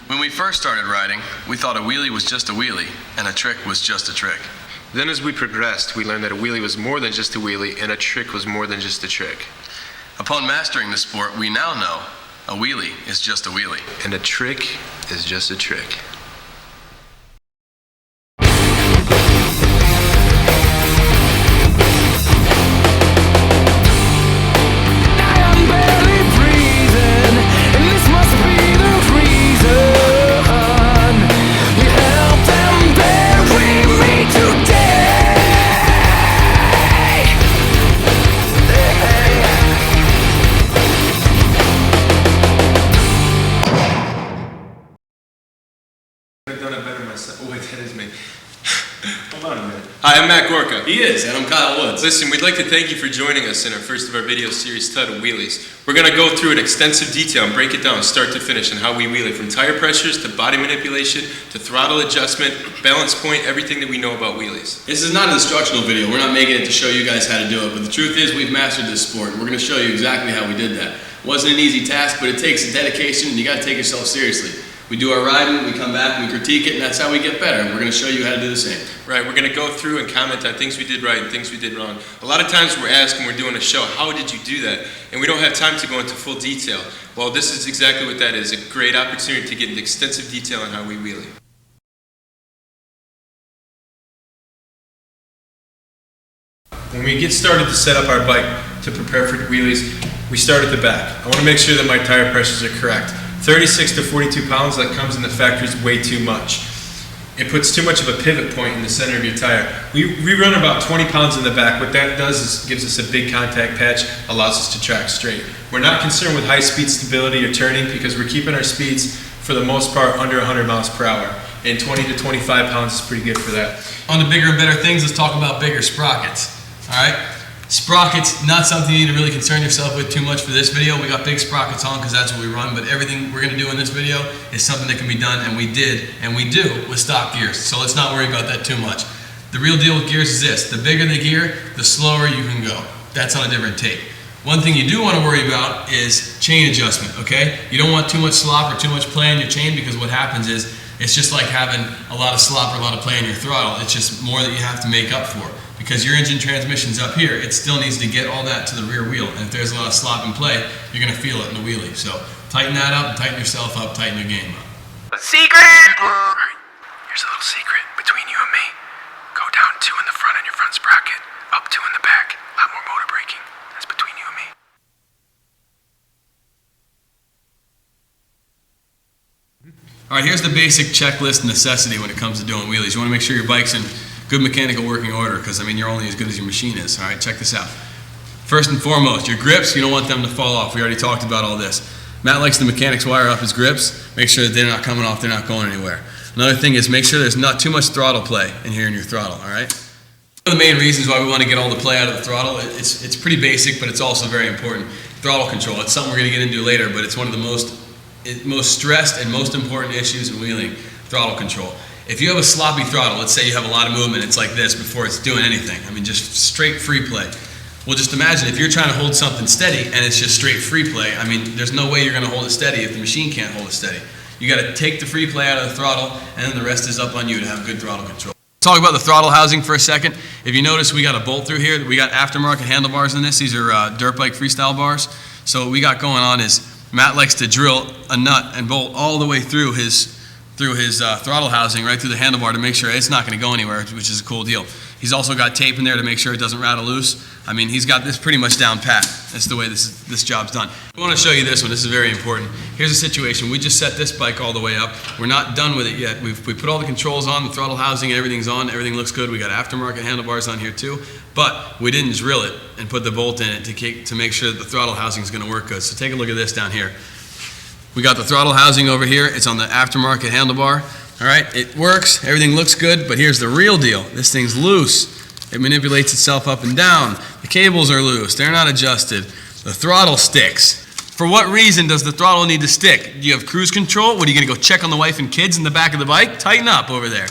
When we first started riding, we thought a wheelie was just a wheelie, and a trick was just a trick. Then as we progressed, we learned that a wheelie was more than just a wheelie, and a trick was more than just a trick. Upon mastering the sport, we now know a wheelie is just a wheelie. And a trick is just a trick. Hi, I'm Matt Gorka. He is, and I'm Kyle Woods. Listen, we'd like to thank you for joining us in our first of our video series titled Wheelies. We're going to go through in extensive detail and break it down start to finish on how we wheelie, from tire pressures to body manipulation to throttle adjustment, balance point, everything that we know about wheelies. This is not an instructional video. We're not making it to show you guys how to do it, but the truth is we've mastered this sport, and we're going to show you exactly how we did that. It wasn't an easy task, but it takes a dedication, and you got to take yourself seriously. We do our riding, we come back, we critique it, and that's how we get better. And we're going to show you how to do the same. Right, we're going to go through and comment on things we did right and things we did wrong. A lot of times we're asked when we're doing a show, how did you do that? And we don't have time to go into full detail. Well, this is exactly what that is, a great opportunity to get into extensive detail on how we wheelie. When we get started to set up our bike to prepare for wheelies, we start at the back. I want to make sure that my tire pressures are correct. 36 to 42 pounds that comes in the factory is way too much. It puts too much of a pivot point in the center of your tire. We run about 20 pounds in the back. What that does is gives us a big contact patch, allows us to track straight. We're not concerned with high speed stability or turning because we're keeping our speeds for the most part under 100 miles per hour. And 20 to 25 pounds is pretty good for that. On the bigger and better things, let's talk about bigger sprockets. All right? Sprockets, not something you need to really concern yourself with too much for this video. We got big sprockets on because that's what we run, but everything we're going to do in this video is something that can be done, and we did, and we do with stock gears. So let's not worry about that too much. The real deal with gears is this: the bigger the gear, the slower you can go. That's on a different tape. One thing you do want to worry about is chain adjustment, okay? You don't want too much slop or too much play on your chain, because what happens is it's just like having a lot of slop or a lot of play on your throttle. It's just more that you have to make up for. Because your engine transmission's up here, it still needs to get all that to the rear wheel. And if there's a lot of slop and play, you're going to feel it in the wheelie. So tighten that up, tighten yourself up, tighten your game up. Secret! Alright, here's a little secret between you and me. Go down 2 in the front on your front sprocket, up 2 in the back. A lot more motor braking. That's between you and me. Alright, here's the basic checklist necessity when it comes to doing wheelies. You want to make sure your bike's in good mechanical working order, because I mean you're only as good as your machine is. All right, check this out. First and foremost, your grips, you don't want them to fall off. We already talked about all this. Matt likes the mechanics wire up his grips, make sure that they're not coming off, they're not going anywhere. Another thing is make sure there's not too much throttle play in here in your throttle, all right? One of the main reasons why we want to get all the play out of the throttle, it's pretty basic, but it's also very important. Throttle control, it's something we're going to get into later, but it's one of the most stressed and most important issues in wheeling, throttle control. If you have a sloppy throttle, let's say you have a lot of movement, it's like this before it's doing anything. I mean, just straight free play. Well, just imagine if you're trying to hold something steady and it's just straight free play. I mean, there's no way you're going to hold it steady if the machine can't hold it steady. You got to take the free play out of the throttle, and then the rest is up on you to have good throttle control. Talk about the throttle housing for a second. If you notice, we got a bolt through here. We got aftermarket handlebars in this. These are dirt bike freestyle bars. So what we got going on is Matt likes to drill a nut and bolt all the way through his throttle housing right through the handlebar to make sure it's not going to go anywhere, which is a cool deal. He's also got tape in there to make sure it doesn't rattle loose. I mean, he's got this pretty much down pat. That's the way this job's done. I want to show you this one. This is very important. Here's a situation. We just set this bike all the way up. We're not done with it yet. We put all the controls on, the throttle housing, everything's on, everything looks good. We got aftermarket handlebars on here too, but we didn't drill it and put the bolt in it to make sure that the throttle housing is going to work good. So take a look at this down here. We got the throttle housing over here. It's on the aftermarket handlebar. All right, it works, everything looks good, but here's the real deal. This thing's loose. It manipulates itself up and down. The cables are loose, they're not adjusted. The throttle sticks. For what reason does the throttle need to stick? Do you have cruise control? What, are you gonna go check on the wife and kids in the back of the bike? Tighten up over there.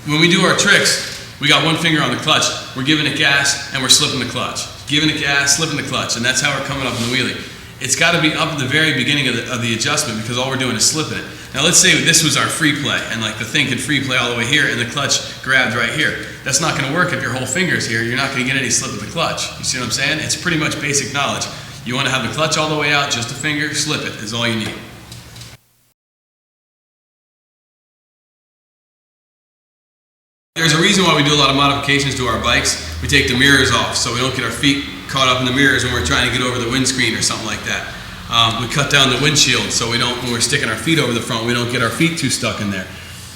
When we do our tricks, we got one finger on the clutch. We're giving it gas and we're slipping the clutch. giving it gas, slipping the clutch, and that's how we're coming up in the wheelie. It's got to be up at the very beginning of the adjustment because all we're doing is slipping it. Now let's say this was our free play and like the thing could free play all the way here and the clutch grabbed right here. That's not going to work if your whole finger's here. You're not going to get any slip of the clutch. You see what I'm saying? It's pretty much basic knowledge. You want to have the clutch all the way out, just a finger, slip it is all you need. There's a reason why we do a lot of modifications to our bikes. We take the mirrors off so we don't get our feet caught up in the mirrors when we're trying to get over the windscreen or something like that. We cut down the windshield so we don't, when we're sticking our feet over the front, we don't get our feet too stuck in there.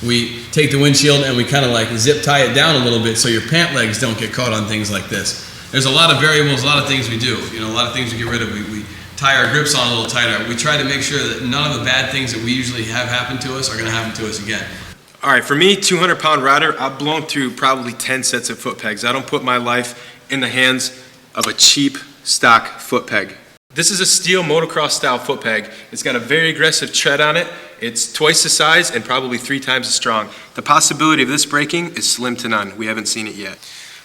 We take the windshield and we kind of like zip tie it down a little bit so your pant legs don't get caught on things like this. There's a lot of variables, a lot of things we do. You know, a lot of things we get rid of. We tie our grips on a little tighter. We try to make sure that none of the bad things that we usually have happen to us are going to happen to us again. All right, for me, 200-pound rider, I've blown through probably 10 sets of foot pegs. I don't put my life in the hands of a cheap stock foot peg. This is a steel motocross style foot peg. It's got a very aggressive tread on it. It's twice the size and probably 3 times as strong. The possibility of this breaking is slim to none. We haven't seen it yet.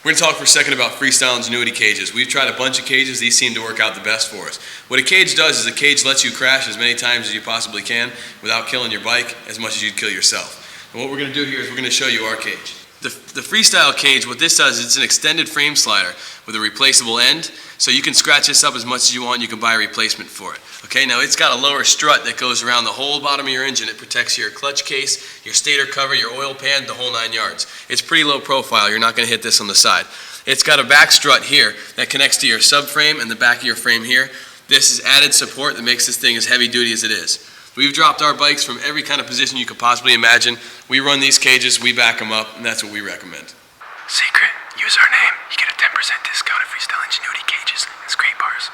We're going to talk for a second about freestyle ingenuity cages. We've tried a bunch of cages. These seem to work out the best for us. What a cage does is a cage lets you crash as many times as you possibly can without killing your bike as much as you'd kill yourself. And what we're going to do here is we're going to show you our cage. The freestyle cage, what this does is it's an extended frame slider with a replaceable end, so you can scratch this up as much as you want. You can buy a replacement for it. Okay, now it's got a lower strut that goes around the whole bottom of your engine. It protects your clutch case, your stator cover, your oil pan, the whole 9 yards. It's pretty low profile. You're not going to hit this on the side. It's got a back strut here that connects to your subframe and the back of your frame here. This is added support that makes this thing as heavy duty as it is. We've dropped our bikes from every kind of position you could possibly imagine. We run these cages, we back them up, and that's what we recommend. Secret, use our name. You get a 10% discount at Freestyle Ingenuity cages and scrape bars.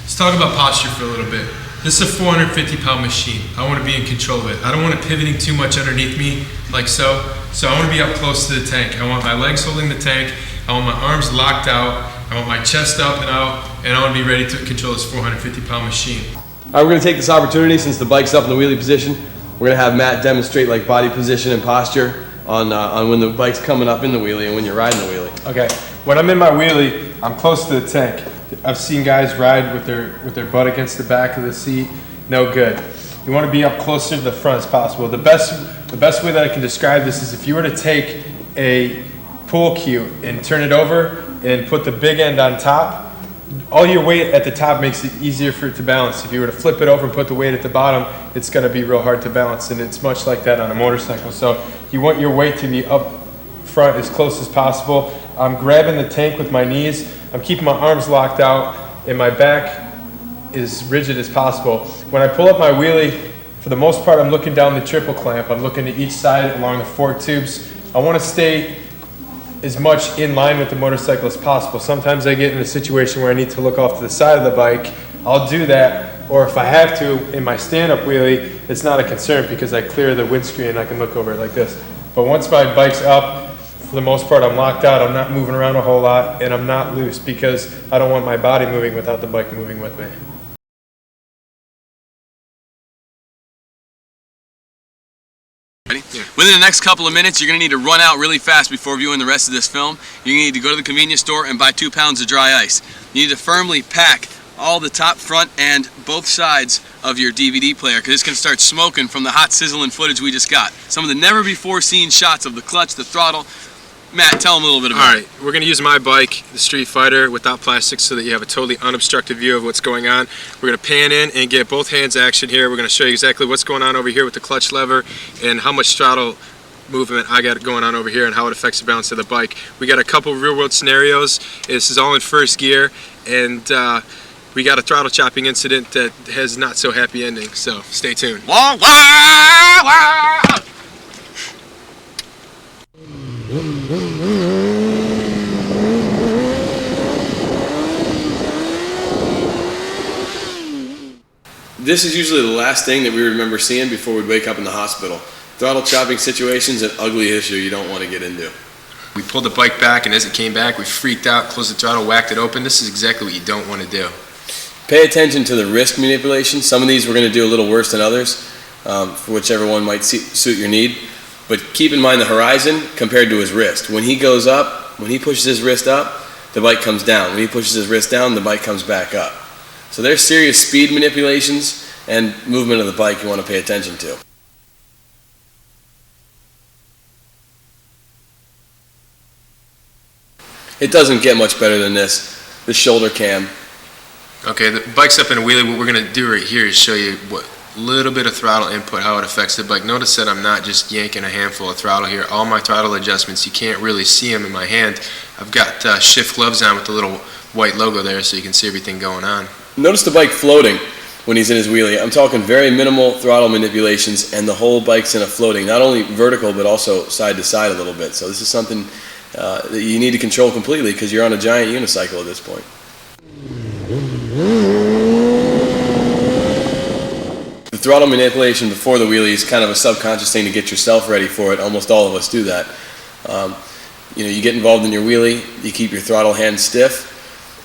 Let's talk about posture for a little bit. This is a 450-pound machine. I want to be in control of it. I don't want it pivoting too much underneath me, like so. So I want to be up close to the tank. I want my legs holding the tank. I want my arms locked out. I want my chest up and out. And I want to be ready to control this 450-pound machine. All right, we're going to take this opportunity, since the bike's up in the wheelie position, we're going to have Matt demonstrate like body position and posture on when the bike's coming up in the wheelie and when you're riding the wheelie. Okay, when I'm in my wheelie, I'm close to the tank. I've seen guys ride with their butt against the back of the seat. No good. You want to be up closer to the front as possible. The best way that I can describe this is if you were to take a pool cue and turn it over and put the big end on top, all your weight at the top makes it easier for it to balance. If you were to flip it over and put the weight at the bottom, it's going to be real hard to balance, and it's much like that on a motorcycle. So you want your weight to be up front as close as possible. I'm grabbing the tank with my knees. I'm keeping my arms locked out and my back as rigid as possible. When I pull up my wheelie, for the most part, I'm looking down the triple clamp. I'm looking to each side along the fork tubes. I want to stay as much in line with the motorcycle as possible. Sometimes I get in a situation where I need to look off to the side of the bike. I'll do that, or if I have to, in my stand-up wheelie, it's not a concern because I clear the windscreen and I can look over it like this. But once my bike's up, for the most part, I'm locked out. I'm not moving around a whole lot, and I'm not loose because I don't want my body moving without the bike moving with me. Ready? Yeah. Within the next couple of minutes, you're going to need to run out really fast before viewing the rest of this film. You're going to need to go to the convenience store and buy 2 pounds of dry ice. You need to firmly pack all the top, front, and both sides of your DVD player because it's going to start smoking from the hot sizzling footage we just got. Some of the never before seen shots of the clutch, the throttle. Matt, tell them a little bit about it. All right, we're going to use my bike, the Street Fighter, without plastic so that you have a totally unobstructed view of what's going on. We're going to pan in and get both hands action here. We're going to show you exactly what's going on over here with the clutch lever and how much throttle movement I got going on over here and how it affects the balance of the bike. We got a couple real world scenarios. This is all in first gear, and we got a throttle chopping incident that has not so happy ending, so stay tuned. Wah, wah, wah. This is usually the last thing that we remember seeing before we'd wake up in the hospital. Throttle chopping situation's an ugly issue you don't want to get into. We pulled the bike back, and as it came back, we freaked out, closed the throttle, whacked it open. This is exactly what you don't want to do. Pay attention to the wrist manipulation. Some of these we're going to do a little worse than others, for whichever one might suit your need. But keep in mind the horizon compared to his wrist. When he goes up, when he pushes his wrist up, the bike comes down. When he pushes his wrist down, the bike comes back up. So there's serious speed manipulations and movement of the bike you want to pay attention to. It doesn't get much better than this. The shoulder cam. Okay, the bike's up in a wheelie. What we're going to do right here is show you what little bit of throttle input, how it affects the bike. Notice that I'm not just yanking a handful of throttle here. All my throttle adjustments, you can't really see them in my hand. I've got shift gloves on with the little white logo there so you can see everything going on. Notice the bike floating when he's in his wheelie. I'm talking very minimal throttle manipulations, and the whole bike's in a floating, not only vertical but also side to side a little bit. So this is something that you need to control completely because you're on a giant unicycle at this point. The throttle manipulation before the wheelie is kind of a subconscious thing to get yourself ready for it. Almost all of us do that. You get involved in your wheelie, you keep your throttle hand stiff.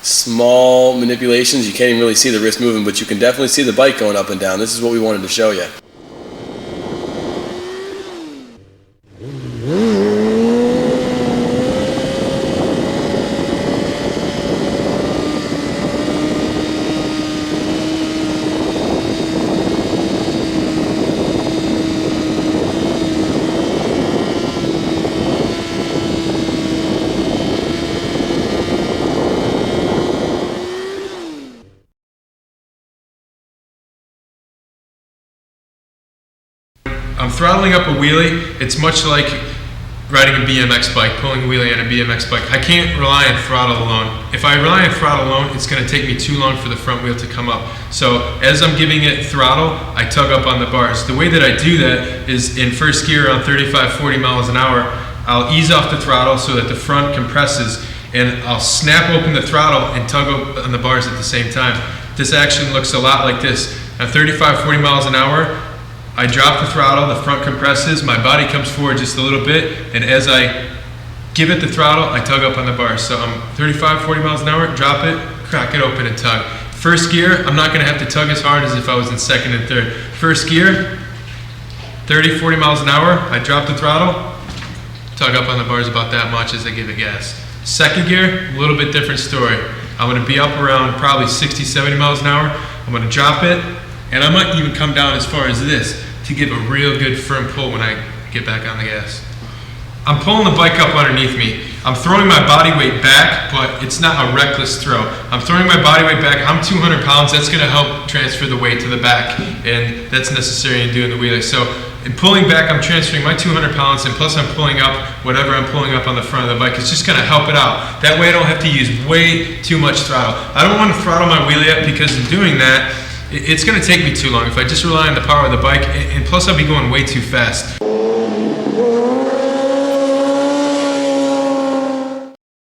Small manipulations, you can't even really see the wrist moving, but you can definitely see the bike going up and down. This is what we wanted to show you. I'm throttling up a wheelie. It's much like riding a BMX bike, pulling a wheelie on a BMX bike. I can't rely on throttle alone. If I rely on throttle alone, it's going to take me too long for the front wheel to come up. So as I'm giving it throttle, I tug up on the bars. The way that I do that is in first gear around 35, 40 miles an hour, I'll ease off the throttle so that the front compresses, and I'll snap open the throttle and tug up on the bars at the same time. This action looks a lot like this. At 35, 40 miles an hour, I drop the throttle, the front compresses, my body comes forward just a little bit, and as I give it the throttle, I tug up on the bars. So I'm 35, 40 miles an hour, drop it, crack it open and tug. First gear, I'm not gonna have to tug as hard as if I was in second and third. First gear, 30, 40 miles an hour, I drop the throttle, tug up on the bars about that much as I give it gas. Second gear, a little bit different story. I'm gonna be up around probably 60, 70 miles an hour. I'm gonna drop it, and I might even come down as far as this to give a real good firm pull when I get back on the gas. I'm pulling the bike up underneath me. I'm throwing my body weight back, but it's not a reckless throw. I'm throwing my body weight back. I'm 200 pounds. That's going to help transfer the weight to the back, and that's necessary in doing the wheelie. So in pulling back, I'm transferring my 200 pounds, and plus I'm pulling up whatever I'm pulling up on the front of the bike. It's just going to help it out. That way I don't have to use way too much throttle. I don't want to throttle my wheelie up because in doing that, it's going to take me too long if I just rely on the power of the bike, and plus I'll be going way too fast.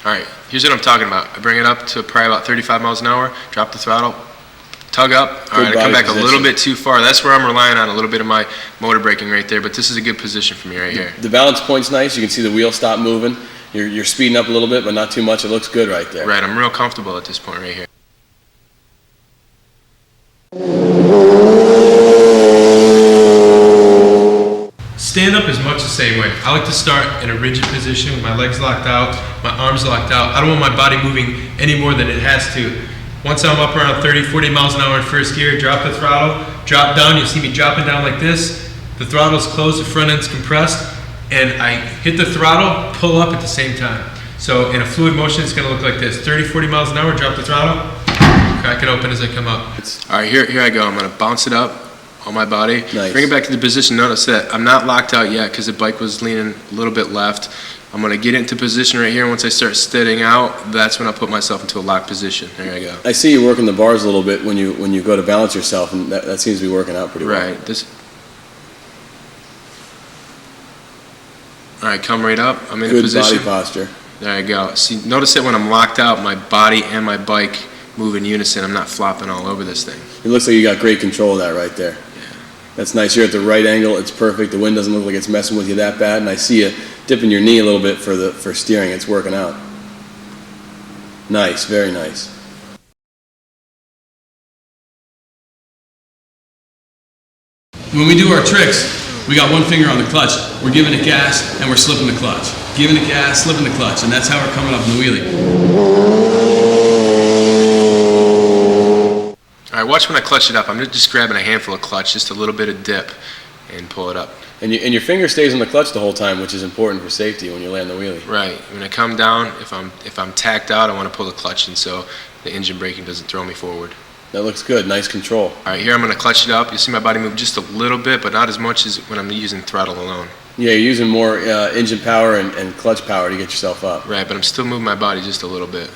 Alright, here's what I'm talking about. I bring it up to probably about 35 miles an hour, drop the throttle, tug up. Alright, I come back a little bit too far. That's where I'm relying on a little bit of my motor braking right there, but this is a good position for me right here. The balance point's nice. You can see the wheel stop moving. You're speeding up a little bit, but not too much. It looks good right there. Right, I'm real comfortable at this point right here. Stand up is much the same way. I like to start in a rigid position with my legs locked out, my arms locked out. I don't want my body moving any more than it has to. Once I'm up around 30, 40 miles an hour in first gear, drop the throttle, drop down. You'll see me dropping down like this. The throttle's closed, the front end's compressed, and I hit the throttle, pull up at the same time. So in a fluid motion, it's gonna look like this. 30, 40 miles an hour, drop the throttle, crack it open as I come up. Alright, here I go. I'm gonna bounce it up on my body. Nice. Bring it back to the position. Notice that I'm not locked out yet because the bike was leaning a little bit left. I'm going to get into position right here. Once I start steadying out, that's when I'll put myself into a locked position. There I go. I see you working the bars a little bit when you go to balance yourself, and that seems to be working out pretty well. Right. Alright, come right up. I'm in a position. Good body posture. There I go. See, notice that when I'm locked out, my body and my bike move in unison. I'm not flopping all over this thing. It looks like you got great control of that right there. That's nice. You're at the right angle. It's perfect. The wind doesn't look like it's messing with you that bad. And I see you dipping your knee a little bit for steering. It's working out. Nice. Very nice. When we do our tricks, We got one finger on the clutch. We're giving it gas and we're slipping the clutch. Giving it gas, slipping the clutch, and that's how we're coming up in the wheelie. All right, watch when I clutch it up. I'm just grabbing a handful of clutch, just a little bit of dip, and pull it up. And your finger stays on the clutch the whole time, which is important for safety when you land the wheelie. Right. When I come down, if I'm tacked out, I want to pull the clutch in so the engine braking doesn't throw me forward. That looks good. Nice control. All right, here I'm going to clutch it up. You see my body move just a little bit, but not as much as when I'm using throttle alone. Yeah, you're using more engine power and clutch power to get yourself up. Right, but I'm still moving my body just a little bit.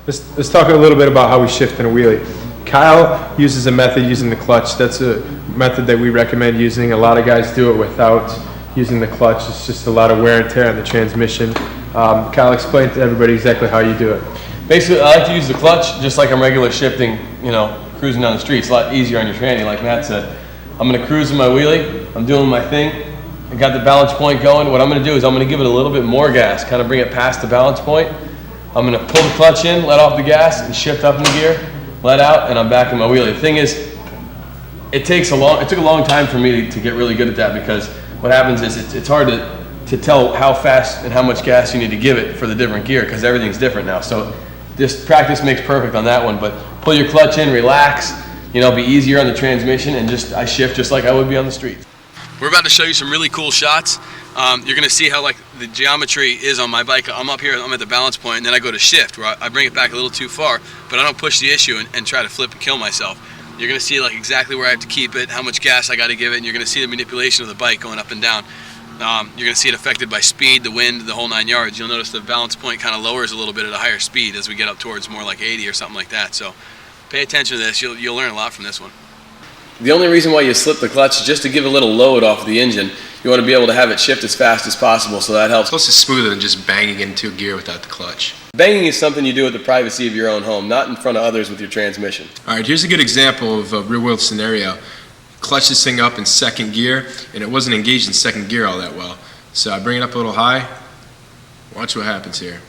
Let's talk a little bit about how we shift in a wheelie. Kyle uses a method using the clutch. That's a method that we recommend using. A lot of guys do it without using the clutch. It's just a lot of wear and tear on the transmission. Kyle, explain to everybody exactly how you do it. Basically, I like to use the clutch just like I'm regular shifting, cruising down the street. It's a lot easier on your tranny, like Matt said. I'm going to cruise in my wheelie. I'm doing my thing. I got the balance point going. What I'm going to do is I'm going to give it a little bit more gas, kind of bring it past the balance point. I'm going to pull the clutch in, let off the gas, and shift up into gear, let out, and I'm back in my wheelie. The thing is, it took a long time for me to get really good at that, because what happens is it's hard to tell how fast and how much gas you need to give it for the different gear, because everything's different now. So this practice makes perfect on that one, but pull your clutch in, relax, be easier on the transmission, and I shift just like I would be on the street. We're about to show you some really cool shots. You're going to see how the geometry is on my bike. I'm up here, I'm at the balance point, and then I go to shift, where I bring it back a little too far, but I don't push the issue and try to flip and kill myself. You're going to see exactly where I have to keep it, how much gas I got to give it, and you're going to see the manipulation of the bike going up and down. You're going to see it affected by speed, the wind, the whole 9 yards. You'll notice the balance point kind of lowers a little bit at a higher speed as we get up towards more like 80 or something like that. So pay attention to this. You'll learn a lot from this one. The only reason why you slip the clutch is just to give a little load off the engine. You want to be able to have it shift as fast as possible, so that helps. Plus, it's smoother than just banging into gear without the clutch. Banging is something you do at the privacy of your own home, not in front of others with your transmission. All right, here's a good example of a real-world scenario. Clutch this thing up in second gear, and it wasn't engaged in second gear all that well. So I bring it up a little high. Watch what happens here.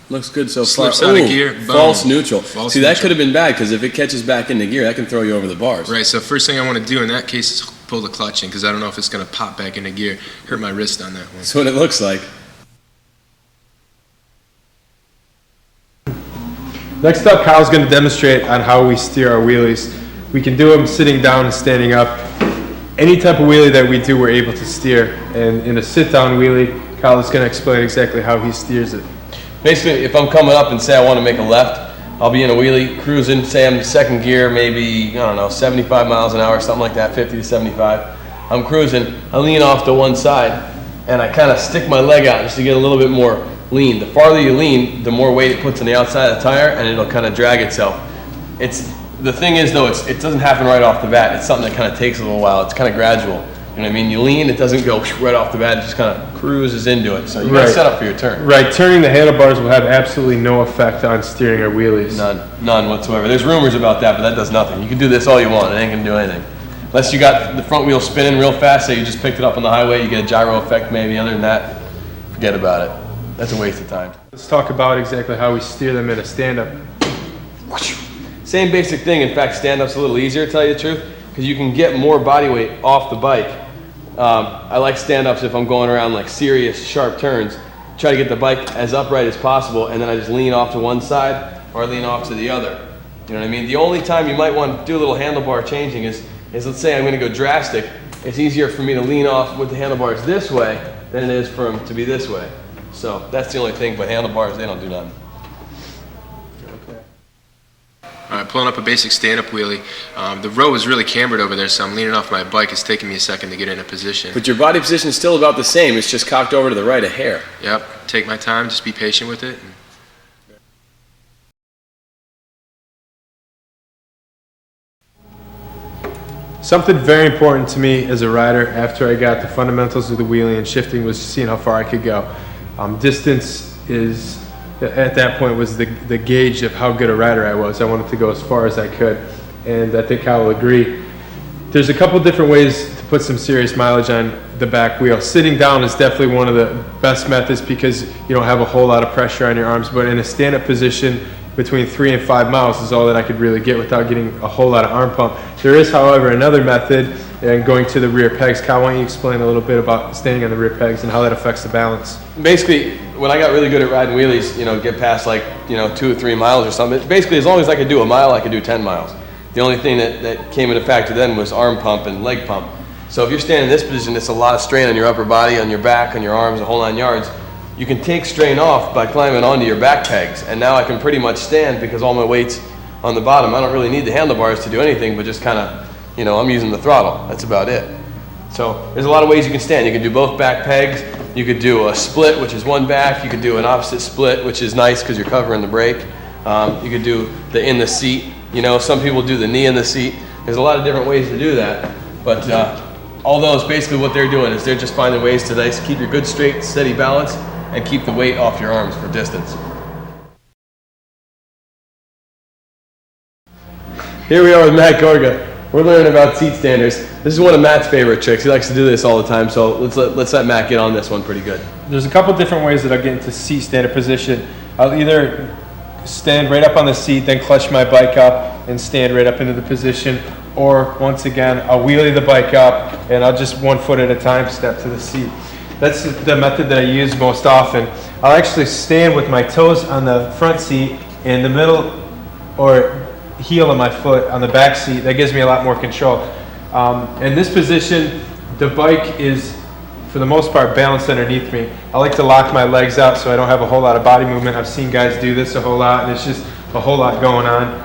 Looks good so far. Slips out of gear. Boom. False neutral. See, that neutral. could have been bad, because if it catches back into gear, that can throw you over the bars. Right, so first thing I want to do in that case is pull the clutch in, because I don't know if it's going to pop back into gear. Hurt my wrist on that one. That's what it looks like. Next up, Kyle's going to demonstrate on how we steer our wheelies. We can do them sitting down and standing up. Any type of wheelie that we do, we're able to steer. And in a sit-down wheelie, Kyle is going to explain exactly how he steers it. Basically, if I'm coming up and say I want to make a left, I'll be in a wheelie, cruising, say I'm in second gear, maybe, 75 miles an hour, something like that, 50 to 75. I'm cruising, I lean off to one side, and I kind of stick my leg out just to get a little bit more lean. The farther you lean, the more weight it puts on the outside of the tire, and it'll kind of drag itself. The thing is, though, it doesn't happen right off the bat. It's something that kind of takes a little while. It's kind of gradual. You know what I mean? You lean, it doesn't go right off the bat. It just kind of cruises into it. So you got to set up for your turn. Right. Turning the handlebars will have absolutely no effect on steering our wheelies. None whatsoever. There's rumors about that, but that does nothing. You can do this all you want. It ain't going to do anything. Unless you got the front wheel spinning real fast, say you just picked it up on the highway, you get a gyro effect maybe. Other than that, forget about it. That's a waste of time. Let's talk about exactly how we steer them in a stand-up. Same basic thing. In fact, stand-up's a little easier, to tell you the truth, because you can get more body weight off the bike. I like stand-ups if I'm going around serious, sharp turns. Try to get the bike as upright as possible, and then I just lean off to one side or I lean off to the other. You know what I mean? The only time you might want to do a little handlebar changing is let's say I'm going to go drastic. It's easier for me to lean off with the handlebars this way than it is for them to be this way. So that's the only thing, but handlebars, they don't do nothing. All right, pulling up a basic stand-up wheelie. The row is really cambered over there, so I'm leaning off my bike. It's taking me a second to get in a position. But your body position is still about the same. It's just cocked over to the right a hair. Yep, take my time, just be patient with it. Something very important to me as a rider after I got the fundamentals of the wheelie and shifting was seeing how far I could go. Distance is at that point was the gauge of how good a rider I was. I wanted to go as far as I could, and I think Kyle will agree. There's a couple different ways to put some serious mileage on the back wheel. Sitting down is definitely one of the best methods because you don't have a whole lot of pressure on your arms, but in a stand-up position, between 3 and 5 miles is all that I could really get without getting a whole lot of arm pump. There is, however, another method, and going to the rear pegs. Kyle, why don't you explain a little bit about standing on the rear pegs and how that affects the balance? Basically, when I got really good at riding wheelies, get past 2 or 3 miles or something, basically as long as I could do a mile, I could do 10 miles. The only thing that came into factor then was arm pump and leg pump. So if you're standing in this position, it's a lot of strain on your upper body, on your back, on your arms, the whole 9 yards. You can take strain off by climbing onto your back pegs, and now I can pretty much stand because all my weight's on the bottom. I don't really need the handlebars to do anything, but just kind of, I'm using the throttle. That's about it. So there's a lot of ways you can stand. You can do both back pegs. You could do a split, which is one back. You could do an opposite split, which is nice because you're covering the brake. You could do the in the seat. Some people do the knee in the seat. There's a lot of different ways to do that, but all those, basically what they're doing is they're just finding ways to keep your good straight, steady balance and keep the weight off your arms for distance. Here we are with Matt Gorka. We're learning about seat standers. This is one of Matt's favorite tricks. He likes to do this all the time, so let's let Matt get on this one pretty good. There's a couple different ways that I get into seat stander position. I'll either stand right up on the seat, then clutch my bike up and stand right up into the position, or once again, I'll wheelie the bike up and I'll just 1 foot at a time step to the seat. That's the method that I use most often. I'll actually stand with my toes on the front seat and the middle or heel of my foot on the back seat. That gives me a lot more control. In this position, the bike is, for the most part, balanced underneath me. I like to lock my legs out so I don't have a whole lot of body movement. I've seen guys do this a whole lot, and it's just a whole lot going on.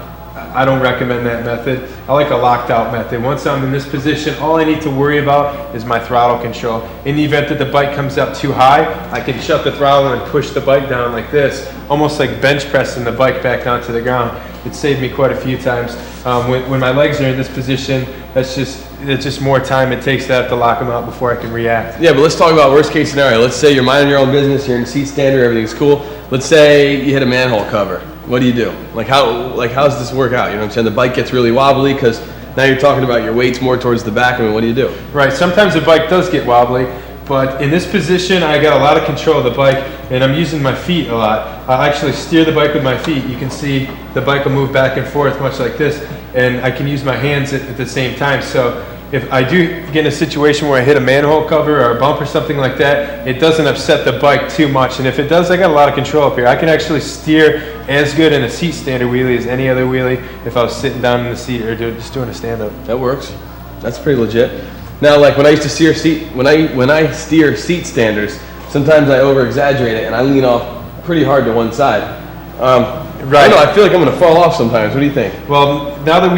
I don't recommend that method. I like a locked out method. Once I'm in this position, all I need to worry about is my throttle control. In the event that the bike comes up too high, I can shut the throttle and push the bike down like this, almost like bench pressing the bike back down to the ground. It saved me quite a few times. When my legs are in this position, it's just more time it takes to have to lock them out before I can react. Yeah, but let's talk about worst case scenario. Let's say you're minding your own business, you're in seat stander, everything's cool. Let's say you hit a manhole cover. What do you do? How does this work out? You know what I'm saying? The bike gets really wobbly because now you're talking about your weight's more towards the back. What do you do? Right, sometimes the bike does get wobbly, but in this position I got a lot of control of the bike and I'm using my feet a lot. I actually steer the bike with my feet. You can see the bike will move back and forth much like this, and I can use my hands at the same time. So if I do get in a situation where I hit a manhole cover or a bump or something like that, it doesn't upset the bike too much. And if it does, I got a lot of control up here. I can actually steer as good in a seat stander wheelie as any other wheelie if I was sitting down in the seat or just doing a stand-up. That works. That's pretty legit. Now, when I used to steer when I steer seat standers, sometimes I over-exaggerate it and I lean off pretty hard to one side. Right. I know, I feel like I'm going to fall off sometimes. What do you think? Well, now that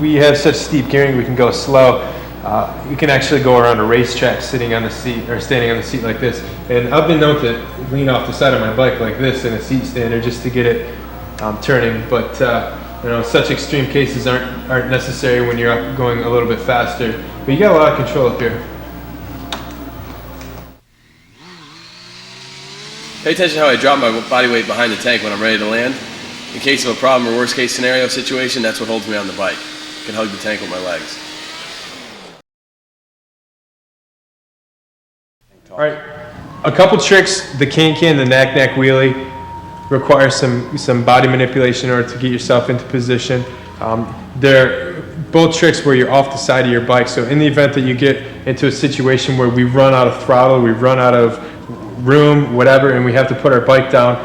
we have such steep gearing, we can go slow. You can actually go around a racetrack sitting on the seat or standing on the seat like this. And I've been known to lean off the side of my bike like this in a seat stander just to get it turning. But such extreme cases aren't necessary when you're going a little bit faster. But you got a lot of control up here. Pay attention how I drop my body weight behind the tank when I'm ready to land. In case of a problem or worst case scenario situation, that's what holds me on the bike. I can hug the tank with my legs. All right, a couple tricks. The can, the Nac-Nac wheelie, requires some body manipulation in order to get yourself into position. They're both tricks where you're off the side of your bike. So in the event that you get into a situation where we run out of throttle, we run out of room, whatever, and we have to put our bike down,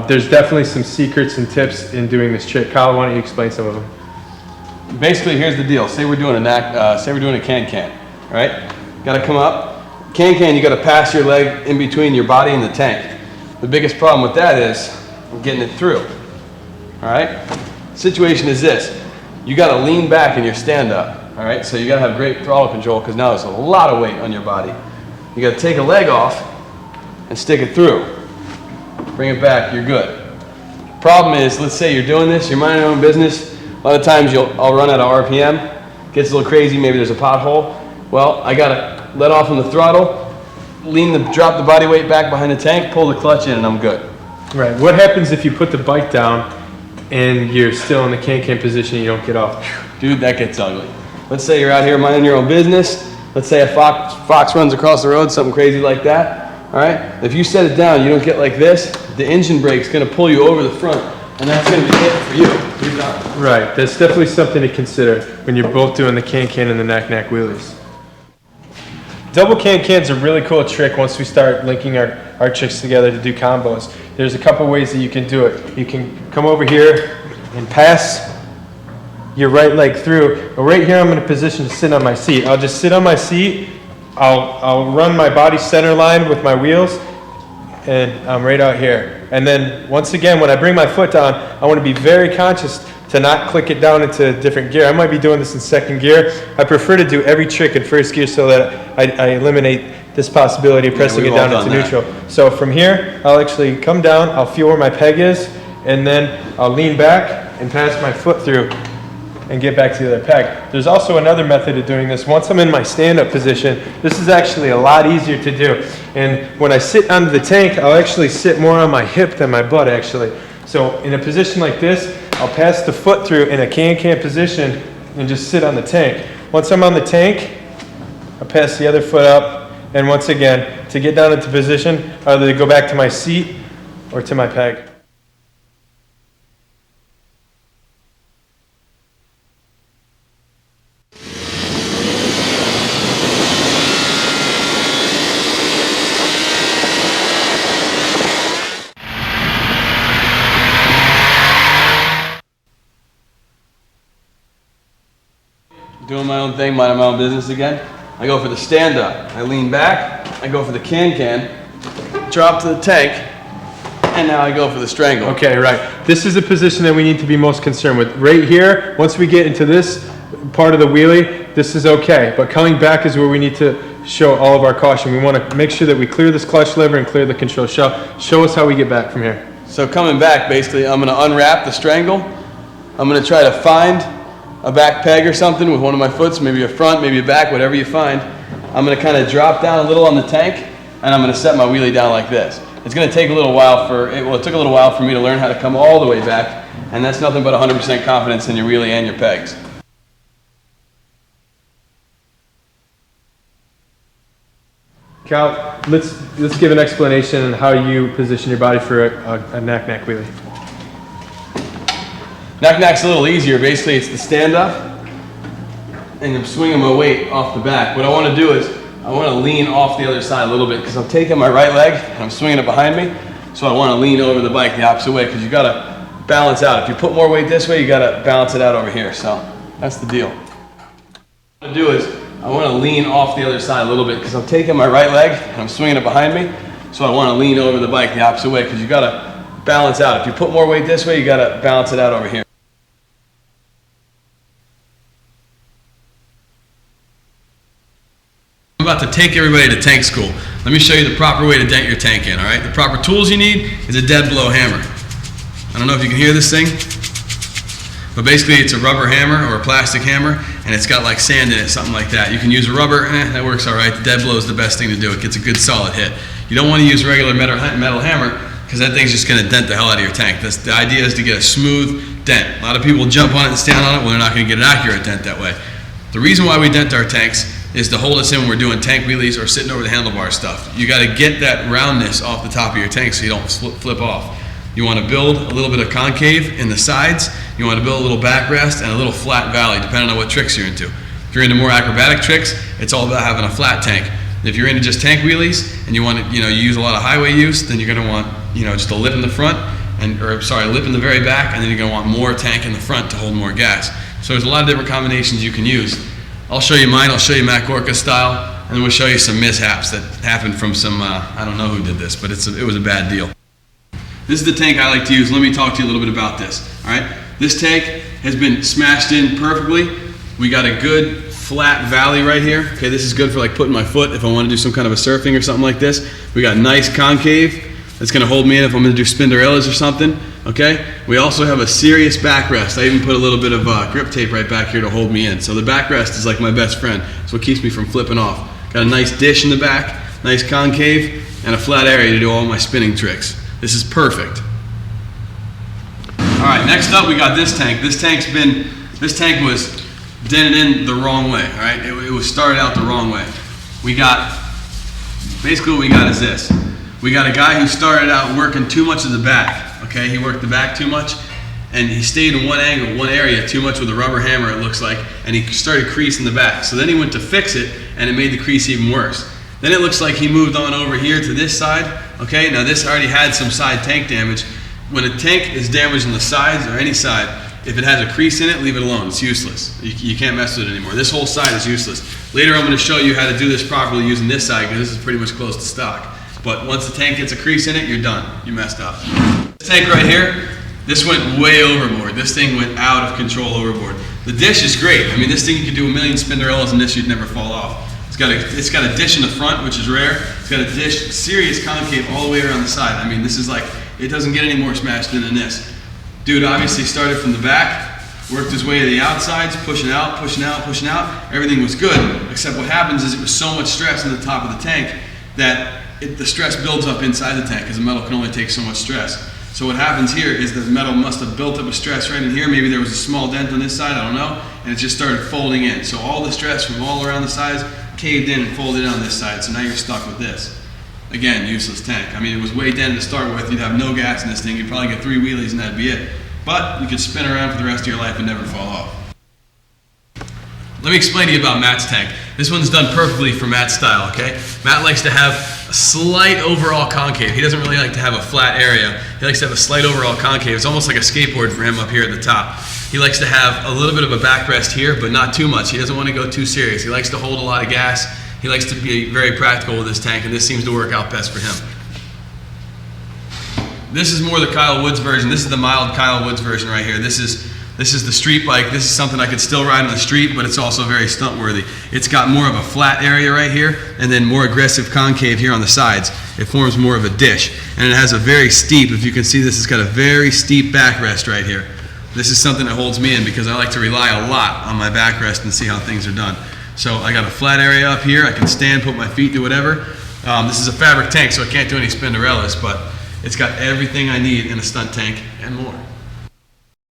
there's definitely some secrets and tips in doing this trick. Kyle, why don't you explain some of them? Basically, here's the deal. Say we're doing a can, all right? Got to come up. Can, you got to pass your leg in between your body and the tank. The biggest problem with that is getting it through. All right? Situation is this. You got to lean back in your stand-up. All right? So you got to have great throttle control because now there's a lot of weight on your body. You got to take a leg off and stick it through. Bring it back. You're good. Problem is, let's say you're doing this. You're minding your own business. A lot of times I'll run out of RPM. Gets a little crazy. Maybe there's a pothole. Well, I got to let off on the throttle, drop the body weight back behind the tank, pull the clutch in, and I'm good. Right. What happens if you put the bike down and you're still in the can-can position and you don't get off? Dude, that gets ugly. Let's say you're out here minding your own business. Let's say a fox runs across the road, something crazy like that. All right? If you set it down, you don't get like this, the engine brake's going to pull you over the front, and that's going to be it for you. You're done. Right. That's definitely something to consider when you're both doing the can-can and the Nac-Nac wheelies. Double can-can's a really cool trick once we start linking our tricks together to do combos. There's a couple ways that you can do it. You can come over here and pass your right leg through. But right here I'm in a position to sit on my seat. I'll just sit on my seat. I'll run my body center line with my wheels, and I'm right out here. And then once again, when I bring my foot down, I want to be very conscious to not click it down into a different gear. I might be doing this in second gear. I prefer to do every trick in first gear so that I eliminate this possibility of pressing it down into neutral. So from here, I'll actually come down, I'll feel where my peg is, and then I'll lean back and pass my foot through and get back to the other peg. There's also another method of doing this. Once I'm in my stand-up position, this is actually a lot easier to do. And when I sit under the tank, I'll actually sit more on my hip than my butt actually. So in a position like this, I'll pass the foot through in a can-can position and just sit on the tank. Once I'm on the tank, I'll pass the other foot up, and once again, to get down into position, either go back to my seat or to my peg. Doing my own thing, minding my own business again. I go for the stand-up. I lean back. I go for the can-can. Drop to the tank. And now I go for the strangle. Okay, right. This is the position that we need to be most concerned with. Right here, once we get into this part of the wheelie, this is okay. But coming back is where we need to show all of our caution. We want to make sure that we clear this clutch lever and clear the control shell. Show us how we get back from here. So coming back, basically, I'm going to unwrap the strangle. I'm going to try to find a back peg or something with one of my foots, maybe a front, maybe a back, whatever you find. I'm going to kind of drop down a little on the tank, and I'm going to set my wheelie down like this. It's going to take a little while it took a little while for me to learn how to come all the way back, and that's nothing but 100% confidence in your wheelie and your pegs. Cal, let's give an explanation on how you position your body for a Nac-Nac wheelie. Nac-Nac's a little easier. Basically, it's the stand-up, and I'm swinging my weight off the back. What I want to do is I want to lean off the other side a little bit because I'm taking my right leg and I'm swinging it behind me. So I want to lean over the bike the opposite way because you got to balance out. If you put more weight this way, you got to balance it out over here. So that's the deal. What I want to do is I want to lean off the other side a little bit because I'm taking my right leg and I'm swinging it behind me. So I want to lean over the bike the opposite way because you got to balance out. If you put more weight this way, you got to balance it out over here. I'm about to take everybody to tank school. Let me show you the proper way to dent your tank in, all right? The proper tools you need is a dead blow hammer. I don't know if you can hear this thing, but basically it's a rubber hammer or a plastic hammer, and it's got like sand in it, something like that. You can use a rubber, that works all right. The dead blow is the best thing to do. It gets a good solid hit. You don't want to use a regular metal hammer because that thing's just going to dent the hell out of your tank. The idea is to get a smooth dent. A lot of people jump on it and stand on it when they're not going to get an accurate dent that way. The reason why we dent our tanks is to hold us in when we're doing tank wheelies or sitting over the handlebar stuff. You got to get that roundness off the top of your tank so you don't flip off. You want to build a little bit of concave in the sides. You want to build a little backrest and a little flat valley, depending on what tricks you're into. If you're into more acrobatic tricks, it's all about having a flat tank. If you're into just tank wheelies and you want to, you use a lot of highway use, then you're going to want, just a lip in the front lip in the very back, and then you're going to want more tank in the front to hold more gas. So there's a lot of different combinations you can use. I'll show you mine. I'll show you Matt Gorka style, and then we'll show you some mishaps that happened from some, I don't know who did this, but it was a bad deal. This is the tank I like to use. Let me talk to you a little bit about this. All right, this tank has been smashed in perfectly. We got a good flat valley right here. Okay, this is good for like putting my foot if I want to do some kind of a surfing or something like this. We got nice concave that's going to hold me in if I'm going to do spinderellas or something. Okay, we also have a serious backrest. I even put a little bit of grip tape right back here to hold me in. So the backrest is like my best friend. It's what keeps me from flipping off. Got a nice dish in the back, nice concave, and a flat area to do all my spinning tricks. This is perfect. All right, next up we got this tank. This tank was dented in the wrong way, all right? It was started out the wrong way. Basically what we got is this. We got a guy who started out working too much of the back, okay? He worked the back too much, and he stayed in one angle, one area too much with a rubber hammer, it looks like, and he started creasing the back. So then he went to fix it, and it made the crease even worse. Then it looks like he moved on over here to this side, okay? Now this already had some side tank damage. When a tank is damaged on the sides or any side, if it has a crease in it, leave it alone. It's useless. You can't mess with it anymore. This whole side is useless. Later I'm going to show you how to do this properly using this side because this is pretty much close to stock. But once the tank gets a crease in it, you're done. You messed up. This tank right here, this went way overboard. This thing went out of control overboard. The dish is great. I mean, this thing you could do a million spinderellas in this, you'd never fall off. It's got a dish in the front, which is rare. It's got a dish, serious concave all the way around the side. I mean, this is like, it doesn't get any more smashed in than this. Dude obviously started from the back, worked his way to the outsides, pushing out, pushing out, pushing out. Everything was good, except what happens is it was so much stress in the top of the tank that the stress builds up inside the tank because the metal can only take so much stress. So what happens here is the metal must have built up a stress right in here. Maybe there was a small dent on this side, I don't know, and it just started folding in. So all the stress from all around the sides caved in and folded in on this side, so now you're stuck with this. Again, useless tank. I mean, it was way dented to start with. You'd have no gas in this thing. You'd probably get 3 wheelies and that'd be it. But you could spin around for the rest of your life and never fall off. Let me explain to you about Matt's tank. This one's done perfectly for Matt's style, okay? Matt likes to have a slight overall concave. He doesn't really like to have a flat area. He likes to have a slight overall concave. It's almost like a skateboard for him up here at the top. He likes to have a little bit of a backrest here, but not too much. He doesn't want to go too serious. He likes to hold a lot of gas. He likes to be very practical with this tank, and this seems to work out best for him. This is more the Kyle Woods version. This is the mild Kyle Woods version right here. This is the street bike. This is something I could still ride on the street, but it's also very stunt worthy. It's got more of a flat area right here, and then more aggressive concave here on the sides. It forms more of a dish, and it has a very steep, if you can see this, it's got a very steep backrest right here. This is something that holds me in because I like to rely a lot on my backrest and see how things are done. So I got a flat area up here. I can stand, put my feet, do whatever. This is a fabric tank, so I can't do any spinderellas, but it's got everything I need in a stunt tank and more.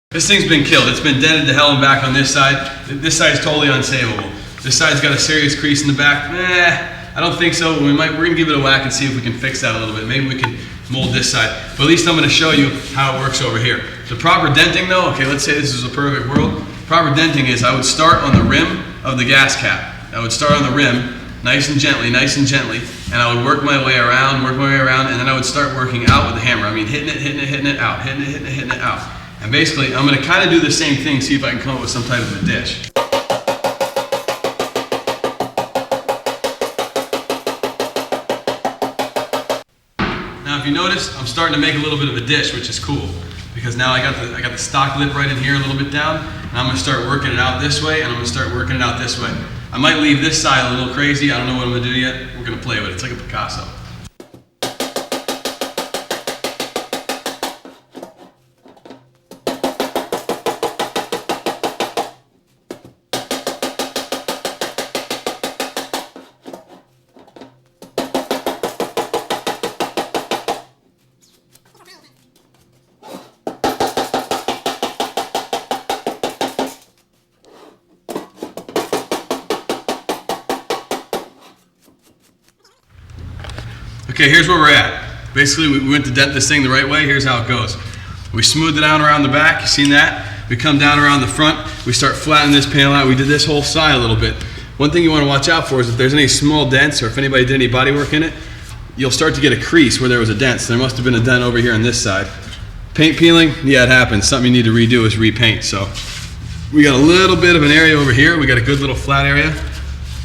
This thing's been killed. It's been dented to hell and back on this side. This side's totally unsavable. This side's got a serious crease in the back. I don't think so. We're gonna give it a whack and see if we can fix that a little bit. Maybe we can mold this side. But at least I'm gonna show you how it works over here. The proper denting though, okay, let's say this is a perfect world. Proper denting is I would start on the rim of the gas cap. I would start on the rim, nice and gently, and I would work my way around, and then I would start working out with the hammer. I mean, hitting it, out, hitting it, out. And basically, I'm gonna kind of do the same thing, see if I can come up with some type of a dish. Now, if you notice, I'm starting to make a little bit of a dish, which is cool, because now I got the stock lip right in here a little bit down, and I'm gonna start working it out this way, and I'm gonna start working it out this way. I might leave this side a little crazy. I don't know what I'm gonna do yet. We're gonna play with it. It's like a Picasso. Okay, here's where we're at. Basically, we went to dent this thing the right way. Here's how it goes. We smoothed it out around the back. You seen that? We come down around the front. We start flattening this panel out. We did this whole side a little bit. One thing you want to watch out for is if there's any small dents or if anybody did any body work in it, you'll start to get a crease where there was a dent. So there must have been a dent over here on this side. Paint peeling, yeah, it happens. Something you need to redo is repaint. So we got a little bit of an area over here. We got a good little flat area.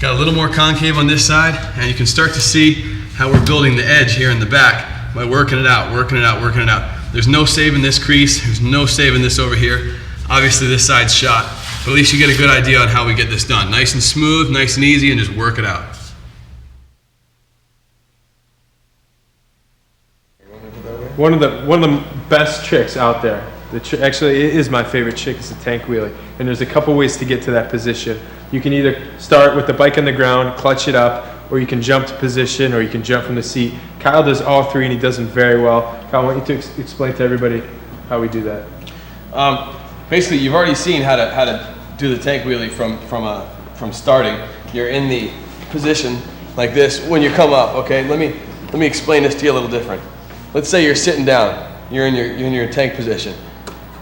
Got a little more concave on this side, and you can start to see how we're building the edge here in the back by working it out. There's no saving this crease. There's no saving this over here. Obviously this side's shot, but at least you get a good idea on how we get this done. Nice and smooth, nice and easy, and just work it out. One of the best tricks out there. Actually, it is my favorite trick. Is a tank wheelie, and there's a couple ways to get to that position. You can either start with the bike on the ground, clutch it up, or you can jump to position, or you can jump from the seat. Kyle does all three, and he does them very well. Kyle, I want you to explain to everybody how we do that. Basically, you've already seen how to do the tank wheelie from starting. You're in the position like this when you come up. Okay, let me explain this to you a little different. Let's say you're sitting down. You're in your tank position.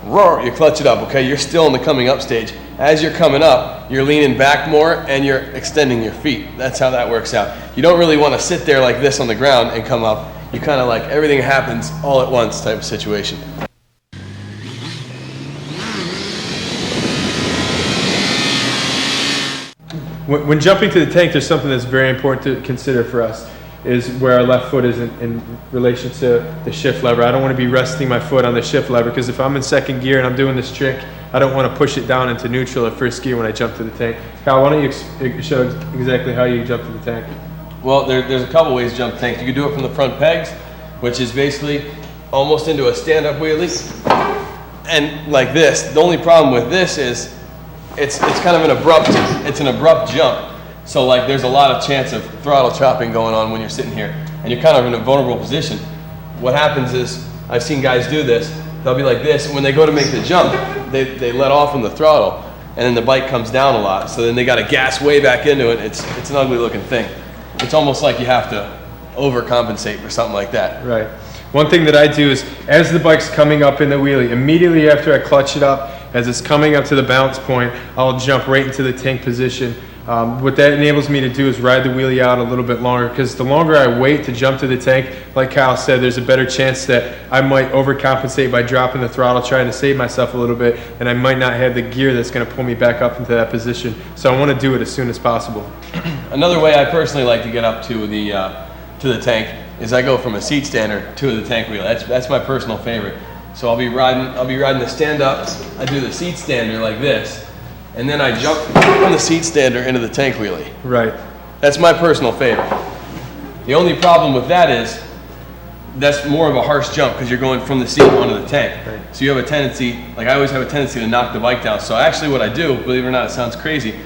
Roar, you clutch it up. Okay, you're still in the coming up stage. As you're coming up, you're leaning back more and you're extending your feet. That's how that works out. You don't really want to sit there like this on the ground and come up. You kind of like everything happens all at once type of situation. When jumping to the tank, there's something that's very important to consider for us, is where our left foot is in relation to the shift lever. I don't want to be resting my foot on the shift lever, because if I'm in second gear and I'm doing this trick, I don't want to push it down into neutral at first gear when I jump to the tank. Kyle, why don't you show exactly how you jump to the tank? Well, there's a couple ways to jump tanks. You can do it from the front pegs, which is basically almost into a stand-up wheelie, and like this. The only problem with this is it's kind of an abrupt jump. So like there's a lot of chance of throttle chopping going on when you're sitting here, and you're kind of in a vulnerable position. What happens is, I've seen guys do this, they'll be like this, and when they go to make the jump, they let off on the throttle, and then the bike comes down a lot, so then they got to gas way back into it. It's an ugly looking thing. It's almost like you have to overcompensate for something like that. Right. One thing that I do is, as the bike's coming up in the wheelie, immediately after I clutch it up, as it's coming up to the balance point, I'll jump right into the tank position. What that enables me to do is ride the wheelie out a little bit longer, because the longer I wait to jump to the tank, like Kyle said, there's a better chance that I might overcompensate by dropping the throttle, trying to save myself a little bit, and I might not have the gear that's going to pull me back up into that position. So I want to do it as soon as possible. Another way I personally like to get up to the tank is I go from a seat stander to the tank wheel. That's my personal favorite. So I'll be riding the stand up. I do the seat stander like this, and then I jump from the seat stander into the tank wheelie. Right. That's my personal favorite. The only problem with that is that's more of a harsh jump, because you're going from the seat onto the tank. Right. So you have a tendency, like I always have a tendency to knock the bike down. So actually what I do, believe it or not, it sounds crazy,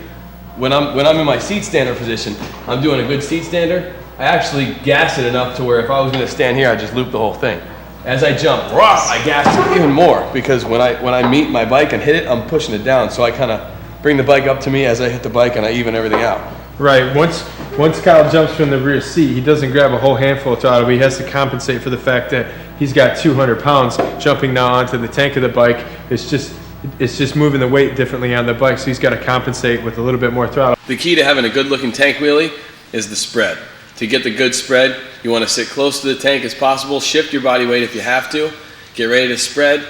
when I'm in my seat stander position, I'm doing a good seat stander, I actually gas it enough to where if I was going to stand here, I'd just loop the whole thing. As I jump, I gas it even more, because when I meet my bike and hit it, I'm pushing it down. So I kind of bring the bike up to me as I hit the bike, and I even everything out. Right. Once Kyle jumps from the rear seat, he doesn't grab a whole handful of throttle, but he has to compensate for the fact that he's got 200 pounds jumping now onto the tank of the bike. It's just moving the weight differently on the bike, so he's got to compensate with a little bit more throttle. The key to having a good looking tank wheelie is the spread. To get the good spread, you want to sit close to the tank as possible, shift your body weight if you have to, get ready to spread,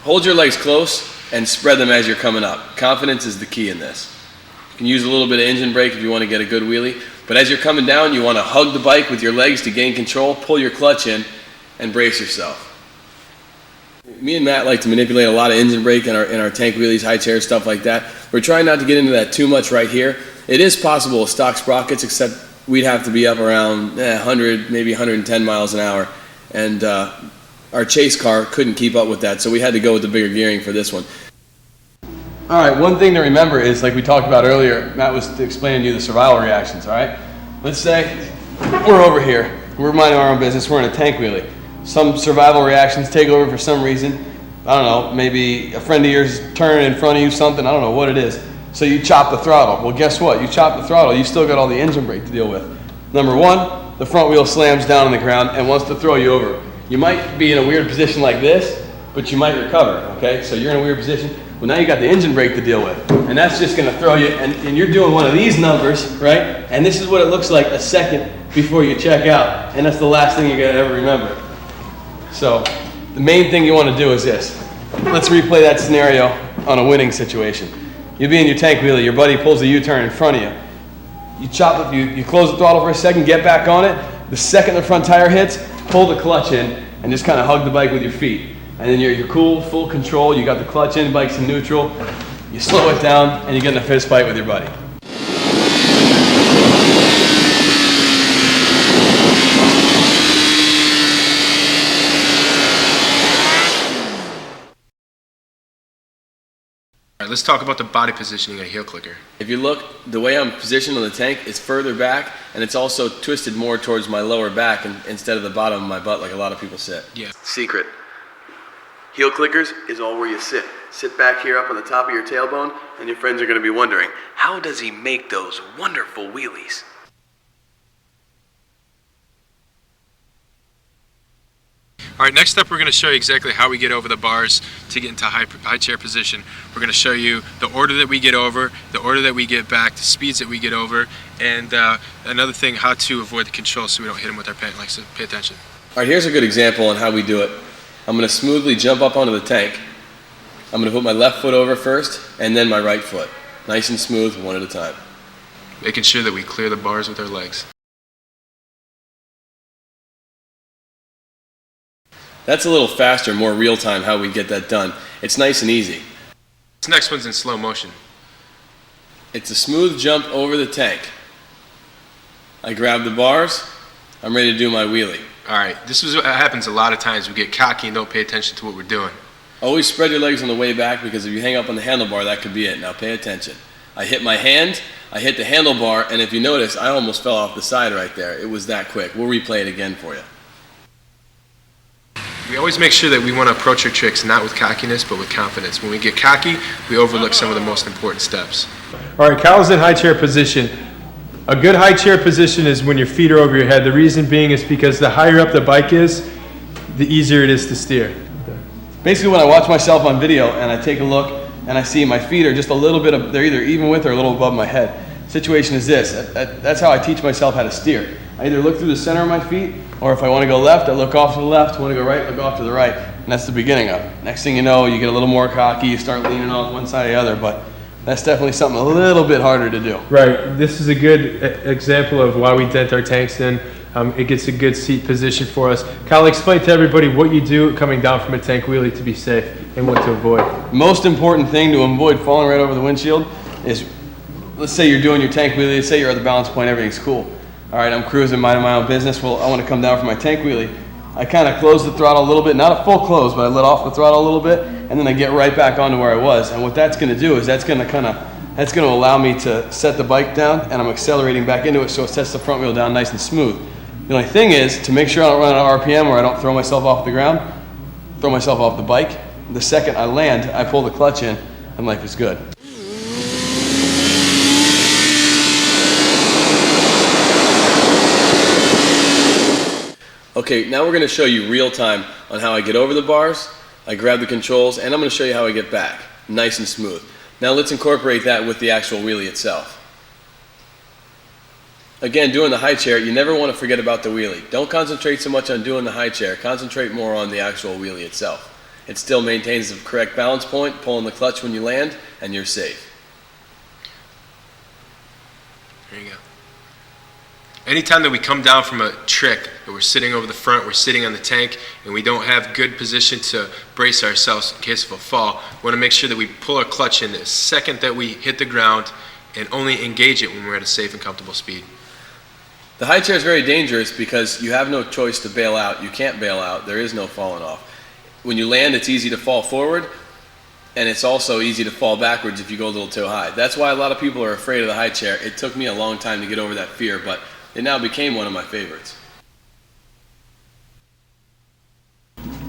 hold your legs close, and spread them as you're coming up. Confidence is the key in this. You can use a little bit of engine brake if you want to get a good wheelie, but as you're coming down, you want to hug the bike with your legs to gain control, pull your clutch in, and brace yourself. Me and Matt like to manipulate a lot of engine brake in our tank wheelies, high chairs, stuff like that. We're trying not to get into that too much right here. It is possible with stock sprockets, except we'd have to be up around 100, maybe 110 miles an hour, and our chase car couldn't keep up with that, so we had to go with the bigger gearing for this one. All right, one thing to remember is, like we talked about earlier, Matt was explaining to you the survival reactions, all right? Let's say we're over here, we're minding our own business, we're in a tank wheelie. Some survival reactions take over for some reason. I don't know, maybe a friend of yours turning in front of you, something, I don't know what it is. So you chop the throttle. Well, guess what? You chop the throttle, you still got all the engine brake to deal with. Number one, the front wheel slams down on the ground and wants to throw you over. You might be in a weird position like this, but you might recover, okay? So you're in a weird position. Well, now you got the engine brake to deal with, and that's just gonna throw you, and you're doing one of these numbers, right? And this is what it looks like a second before you check out, and that's the last thing you're gonna ever remember. So the main thing you wanna do is this. Let's replay that scenario on a winning situation. You'll be in your tank wheelie, your buddy pulls a U-turn in front of you. You close the throttle for a second, get back on it. The second the front tire hits, pull the clutch in and just kind of hug the bike with your feet. And then you're cool, full control, you got the clutch in, bike's in neutral. You slow it down and you get in a fist fight with your buddy. All right, let's talk about the body positioning of a heel clicker. If you look, the way I'm positioned on the tank is further back, and it's also twisted more towards my lower back instead of the bottom of my butt like a lot of people sit. Yeah. Secret. Heel clickers is all where you sit. Sit back here up on the top of your tailbone, and your friends are going to be wondering, how does he make those wonderful wheelies? All right, next up we're going to show you exactly how we get over the bars to get into high chair position. We're going to show you the order that we get over, the order that we get back, the speeds that we get over, and another thing, how to avoid the control so we don't hit them with our pant legs. So pay attention. All right, here's a good example on how we do it. I'm going to smoothly jump up onto the tank. I'm going to put my left foot over first, and then my right foot. Nice and smooth, one at a time. Making sure that we clear the bars with our legs. That's a little faster, more real time how we get that done. It's nice and easy. This next one's in slow motion. It's a smooth jump over the tank. I grab the bars, I'm ready to do my wheelie. All right, this is what happens a lot of times. We get cocky and don't pay attention to what we're doing. Always spread your legs on the way back, because if you hang up on the handlebar, that could be it. Now pay attention. I hit my hand, I hit the handlebar, and if you notice, I almost fell off the side right there. It was that quick. We'll replay it again for you. We always make sure that we want to approach our tricks not with cockiness, but with confidence. When we get cocky, we overlook some of the most important steps. All right, Kyle's in high chair position. A good high chair position is when your feet are over your head. The reason being is because the higher up the bike is, the easier it is to steer. Basically, when I watch myself on video and I take a look and I see my feet are just a little bit they're either even with or a little above my head. Situation is this, that's how I teach myself how to steer. I either look through the center of my feet, or if I want to go left, I look off to the left, want to go right, look off to the right. And that's the beginning of it. Next thing you know, you get a little more cocky, you start leaning off one side or the other, but that's definitely something a little bit harder to do. Right, this is a good example of why we dent our tanks in. It gets a good seat position for us. Kyle, explain to everybody what you do coming down from a tank wheelie to be safe and what to avoid. Most important thing to avoid falling right over the windshield is, let's say you're doing your tank wheelie, let's say you're at the balance point, everything's cool. All right, I'm cruising, minding my own business. Well, I want to come down from my tank wheelie. I kind of close the throttle a little bit, not a full close, but I let off the throttle a little bit, and then I get right back onto where I was. And what that's going to do is that's going to allow me to set the bike down, and I'm accelerating back into it, so it sets the front wheel down nice and smooth. The only thing is, to make sure I don't run out of RPM or I don't throw myself off the ground, throw myself off the bike, the second I land, I pull the clutch in, and life is good. Okay, now we're going to show you real time on how I get over the bars, I grab the controls, and I'm going to show you how I get back, nice and smooth. Now let's incorporate that with the actual wheelie itself. Again, doing the high chair, you never want to forget about the wheelie. Don't concentrate so much on doing the high chair, concentrate more on the actual wheelie itself. It still maintains the correct balance point, pulling the clutch when you land, and you're safe. There you go. Anytime that we come down from a trick, that we're sitting over the front, we're sitting on the tank, and we don't have good position to brace ourselves in case of a fall, we want to make sure that we pull our clutch in the second that we hit the ground and only engage it when we're at a safe and comfortable speed. The high chair is very dangerous because you have no choice to bail out. You can't bail out. There is no falling off. When you land, it's easy to fall forward, and it's also easy to fall backwards if you go a little too high. That's why a lot of people are afraid of the high chair. It took me a long time to get over that fear, but it now became one of my favorites.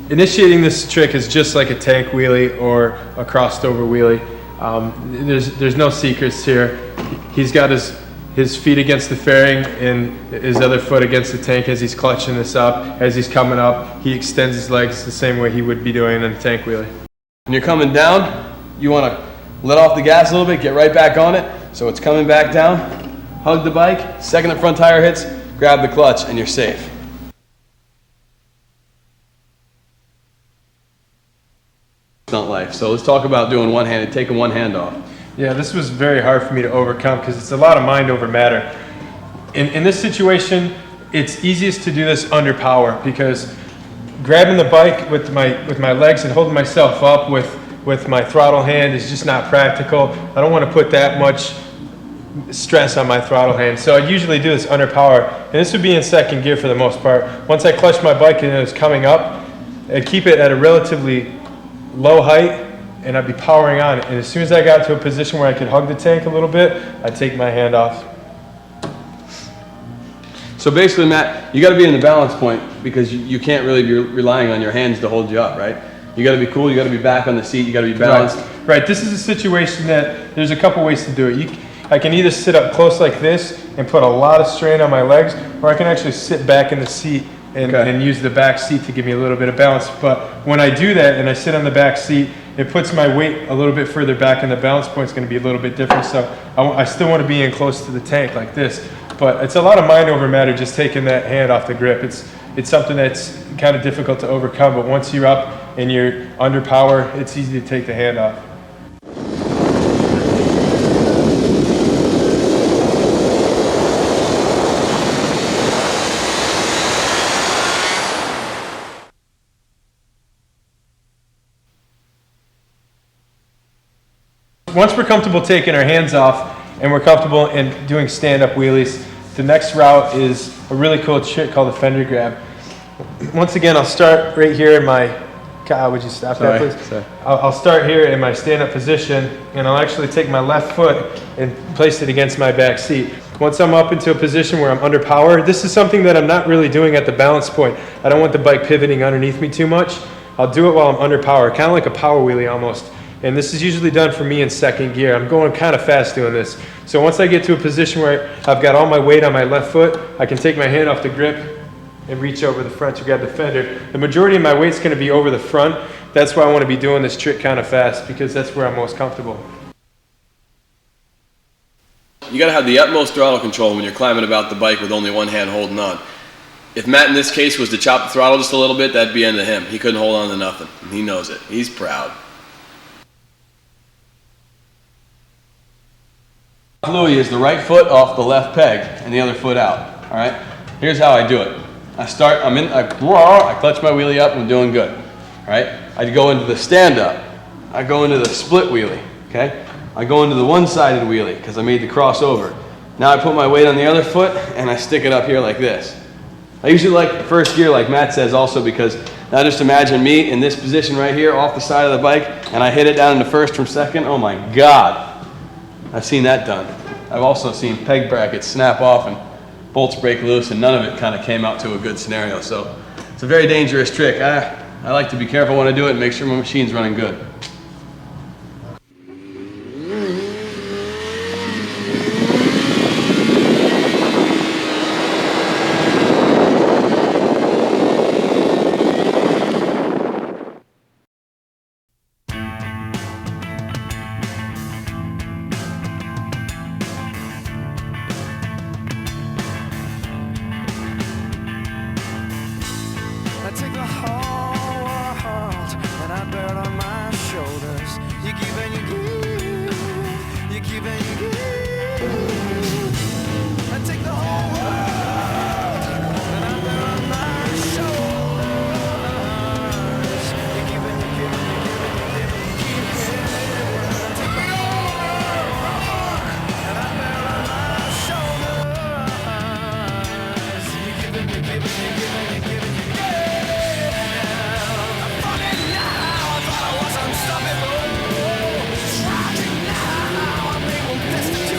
Initiating this trick is just like a tank wheelie or a crossed over wheelie. There's no secrets here. He's got his feet against the fairing and his other foot against the tank as he's clutching this up. As he's coming up, he extends his legs the same way he would be doing on a tank wheelie. When you're coming down, you want to let off the gas a little bit, get right back on it, so it's coming back down. Hug the bike, second the front tire hits, grab the clutch, and you're safe. Stunt life. So let's talk about doing one-handed, taking one hand off. Yeah, this was very hard for me to overcome because it's a lot of mind over matter. In this situation, it's easiest to do this under power because grabbing the bike with my legs and holding myself up with my throttle hand is just not practical. I don't want to put that much stress on my throttle hand, so I usually do this under power, and this would be in second gear for the most part. Once I clutch my bike and it was coming up, I keep it at a relatively low height and I'd be powering on it. And as soon as I got to a position where I could hug the tank a little bit, I'd take my hand off. So basically, Matt, you got to be in the balance point because you can't really be relying on your hands to hold you up, right? You got to be cool. You got to be back on the seat. You got to be balanced. Right. This is a situation that there's a couple ways to do it. I can either sit up close like this and put a lot of strain on my legs, or I can actually sit back in the seat and use the back seat to give me a little bit of balance. But when I do that and I sit on the back seat, it puts my weight a little bit further back, and the balance point is going to be a little bit different. So I still want to be in close to the tank like this. But it's a lot of mind over matter just taking that hand off the grip. It's something that's kind of difficult to overcome, but once you're up and you're under power, it's easy to take the hand off. Once we're comfortable taking our hands off and we're comfortable in doing stand-up wheelies, the next route is a really cool trick called the fender grab. Once again, I'll start right here in my, Kyle, would you stop that, please? Sorry. I'll start here in my stand-up position, and I'll actually take my left foot and place it against my back seat. Once I'm up into a position where I'm under power, this is something that I'm not really doing at the balance point. I don't want the bike pivoting underneath me too much. I'll do it while I'm under power, kind of like a power wheelie almost. And this is usually done for me in second gear. I'm going kind of fast doing this. So once I get to a position where I've got all my weight on my left foot, I can take my hand off the grip and reach over the front to grab the fender. The majority of my weight's going to be over the front. That's why I want to be doing this trick kind of fast, because that's where I'm most comfortable. You got to have the utmost throttle control when you're climbing about the bike with only one hand holding on. If Matt in this case was to chop the throttle just a little bit, that'd be end of him. He couldn't hold on to nothing. And he knows it. He's proud. Ralph-Louie is the right foot off the left peg and the other foot out. All right. Here's how I do it. I clutch my wheelie up. I'm doing good. All right. I go into the stand-up. I go into the split wheelie. Okay. I go into the one-sided wheelie because I made the crossover. Now I put my weight on the other foot and I stick it up here like this. I usually like first gear, like Matt says, also because now just imagine me in this position right here off the side of the bike, and I hit it down into first from second. Oh my God. I've seen that done. I've also seen peg brackets snap off and bolts break loose, and none of it kind of came out to a good scenario. So it's a very dangerous trick. I like to be careful when I do it and make sure my machine's running good. Take the whole world and I bear it on my shoulders. You give and you give, you give and you give. I take the whole world and I bear it on my shoulders. You give and you give and you give and you give and you give. I take the whole world and I bear it on my shoulders. You give and you give and you give and you give and you give. Unstoppable, tragic now, I'm able to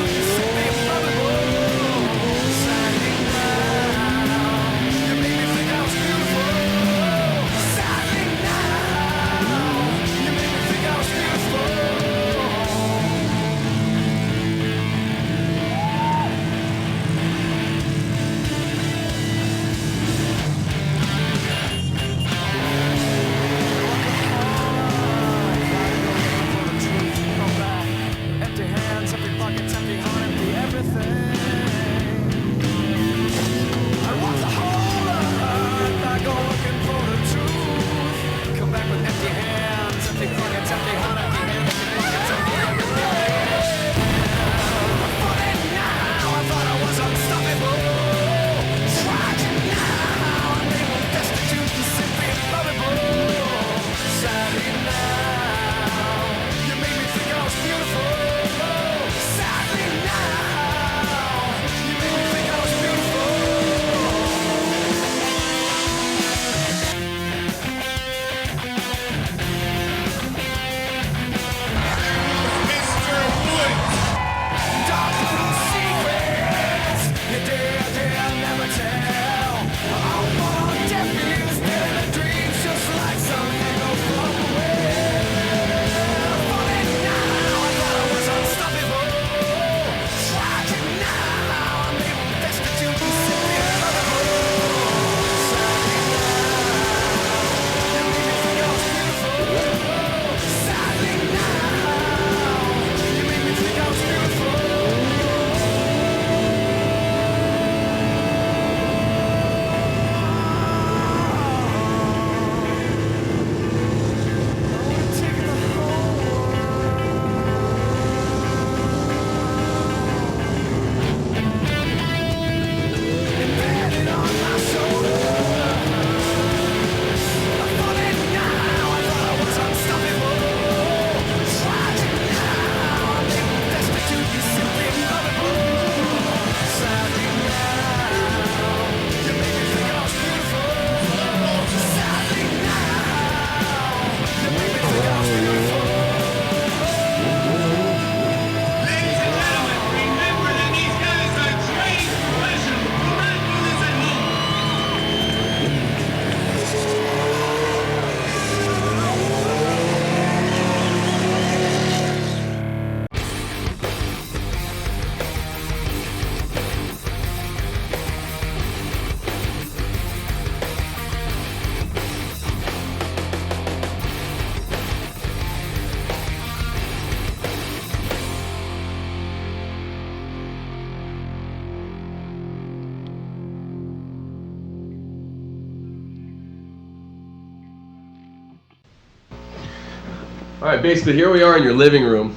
All right, basically here we are in your living room,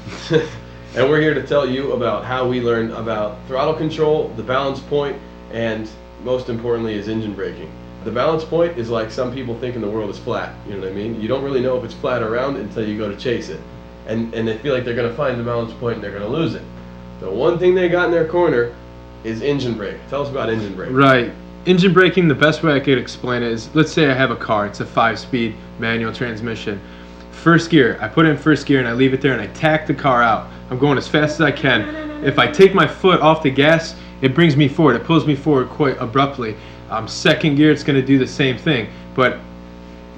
and we're here to tell you about how we learn about throttle control, the balance point, and most importantly is engine braking. The balance point is like some people thinking the world is flat, you know what I mean? You don't really know if it's flat or round until you go to chase it. And they feel like they're going to find the balance point and they're going to lose it. The one thing they got in their corner is engine brake. Tell us about engine brake. Right. Engine braking, the best way I could explain it is, let's say I have a car, it's a 5-speed manual transmission. First gear, I put it in first gear and I leave it there and I tack the car out. I'm going as fast as I can. If I take my foot off the gas, it brings me forward, it pulls me forward quite abruptly. Second gear, it's going to do the same thing. But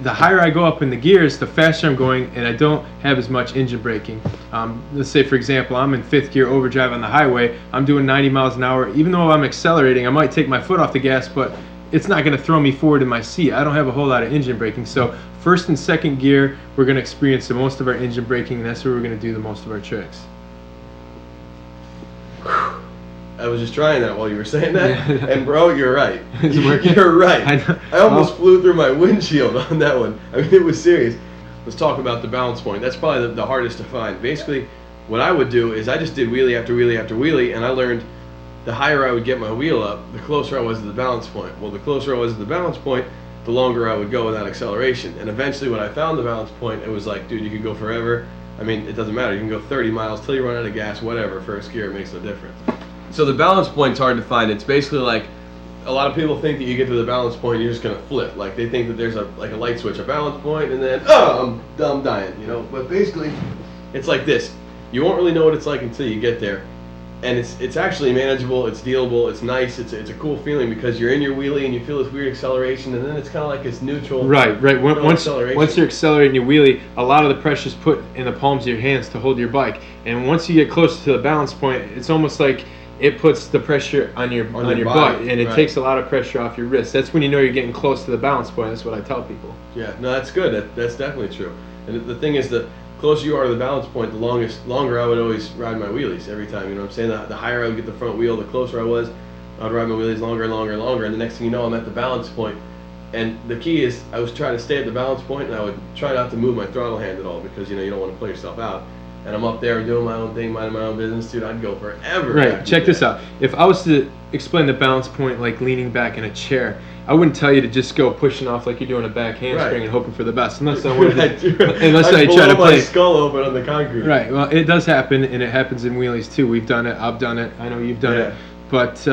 the higher I go up in the gears, the faster I'm going, and I don't have as much engine braking. Let's say, for example, I'm in 5th gear overdrive on the highway. I'm doing 90 miles an hour. Even though I'm accelerating, I might take my foot off the gas, but it's not going to throw me forward in my seat. I don't have a whole lot of engine braking. So first and second gear, we're going to experience the most of our engine braking, and that's where we're going to do the most of our tricks. I was just trying that while you were saying that, and bro, you're right. It's working. You're right. I almost Well, flew through my windshield on that one. I mean, it was serious. Let's talk about the balance point. That's probably the hardest to find. Basically, what I would do is I just did wheelie after wheelie after wheelie, and I learned the higher I would get my wheel up, the closer I was to the balance point. Well, the closer I was to the balance point, the longer I would go without acceleration. And eventually, when I found the balance point, it was like, dude, you could go forever. I mean, it doesn't matter. You can go 30 miles till you run out of gas, whatever. First gear, it makes no difference. So the balance point's hard to find. It's basically like, a lot of people think that you get to the balance point and you're just gonna flip. Like they think that there's a light switch, a balance point, and then I'm dying, you know. But basically, it's like this. You won't really know what it's like until you get there, and it's actually manageable. It's dealable. It's nice. It's a cool feeling because you're in your wheelie and you feel this weird acceleration, and then it's kind of like this neutral. Right. Once acceleration. you're accelerating your wheelie, a lot of the pressure's put in the palms of your hands to hold your bike, and once you get closer to the balance point, it's almost like it puts the pressure on your butt, and it takes a lot of pressure off your wrist. That's when you know you're getting close to the balance point. That's what I tell people. Yeah, no, that's good. That's definitely true. And the thing is, the closer you are to the balance point, the longer I would always ride my wheelies every time. You know what I'm saying? The higher I would get the front wheel, the closer I was, I'd ride my wheelies longer and longer and longer. And the next thing you know, I'm at the balance point. And the key is, I was trying to stay at the balance point, and I would try not to move my throttle hand at all because you don't want to play yourself out. And I'm up there doing my own thing, minding my own business, dude. I'd go forever. Right. Check this out. If I was to explain the balance point like leaning back in a chair, I wouldn't tell you to just go pushing off like you're doing a back handspring and hoping for the best, unless I wanted to, unless I try to play my skull open on the concrete. Right. Well, it does happen, and it happens in wheelies too. We've done it. I've done it. I know you've done it. But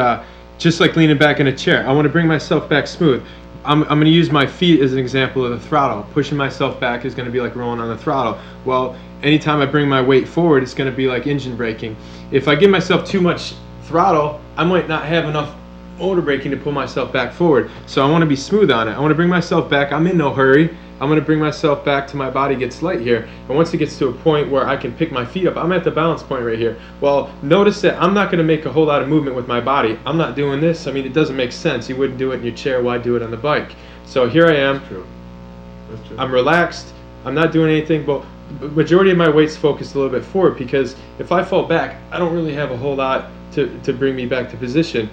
just like leaning back in a chair, I want to bring myself back smooth. I'm going to use my feet as an example of the throttle. Pushing myself back is going to be like rolling on the throttle. Well, anytime I bring my weight forward, it's going to be like engine braking. If I give myself too much throttle, I might not have enough motor braking to pull myself back forward. So I want to be smooth on it. I want to bring myself back. I'm in no hurry. I'm going to bring myself back till my body gets light here. And once it gets to a point where I can pick my feet up, I'm at the balance point right here. Well, notice that I'm not going to make a whole lot of movement with my body. I'm not doing this. I mean, it doesn't make sense. You wouldn't do it in your chair. Why do it on the bike? So here I am. That's true. I'm relaxed. I'm not doing anything, but the majority of my weight's focused a little bit forward because if I fall back, I don't really have a whole lot to bring me back to position.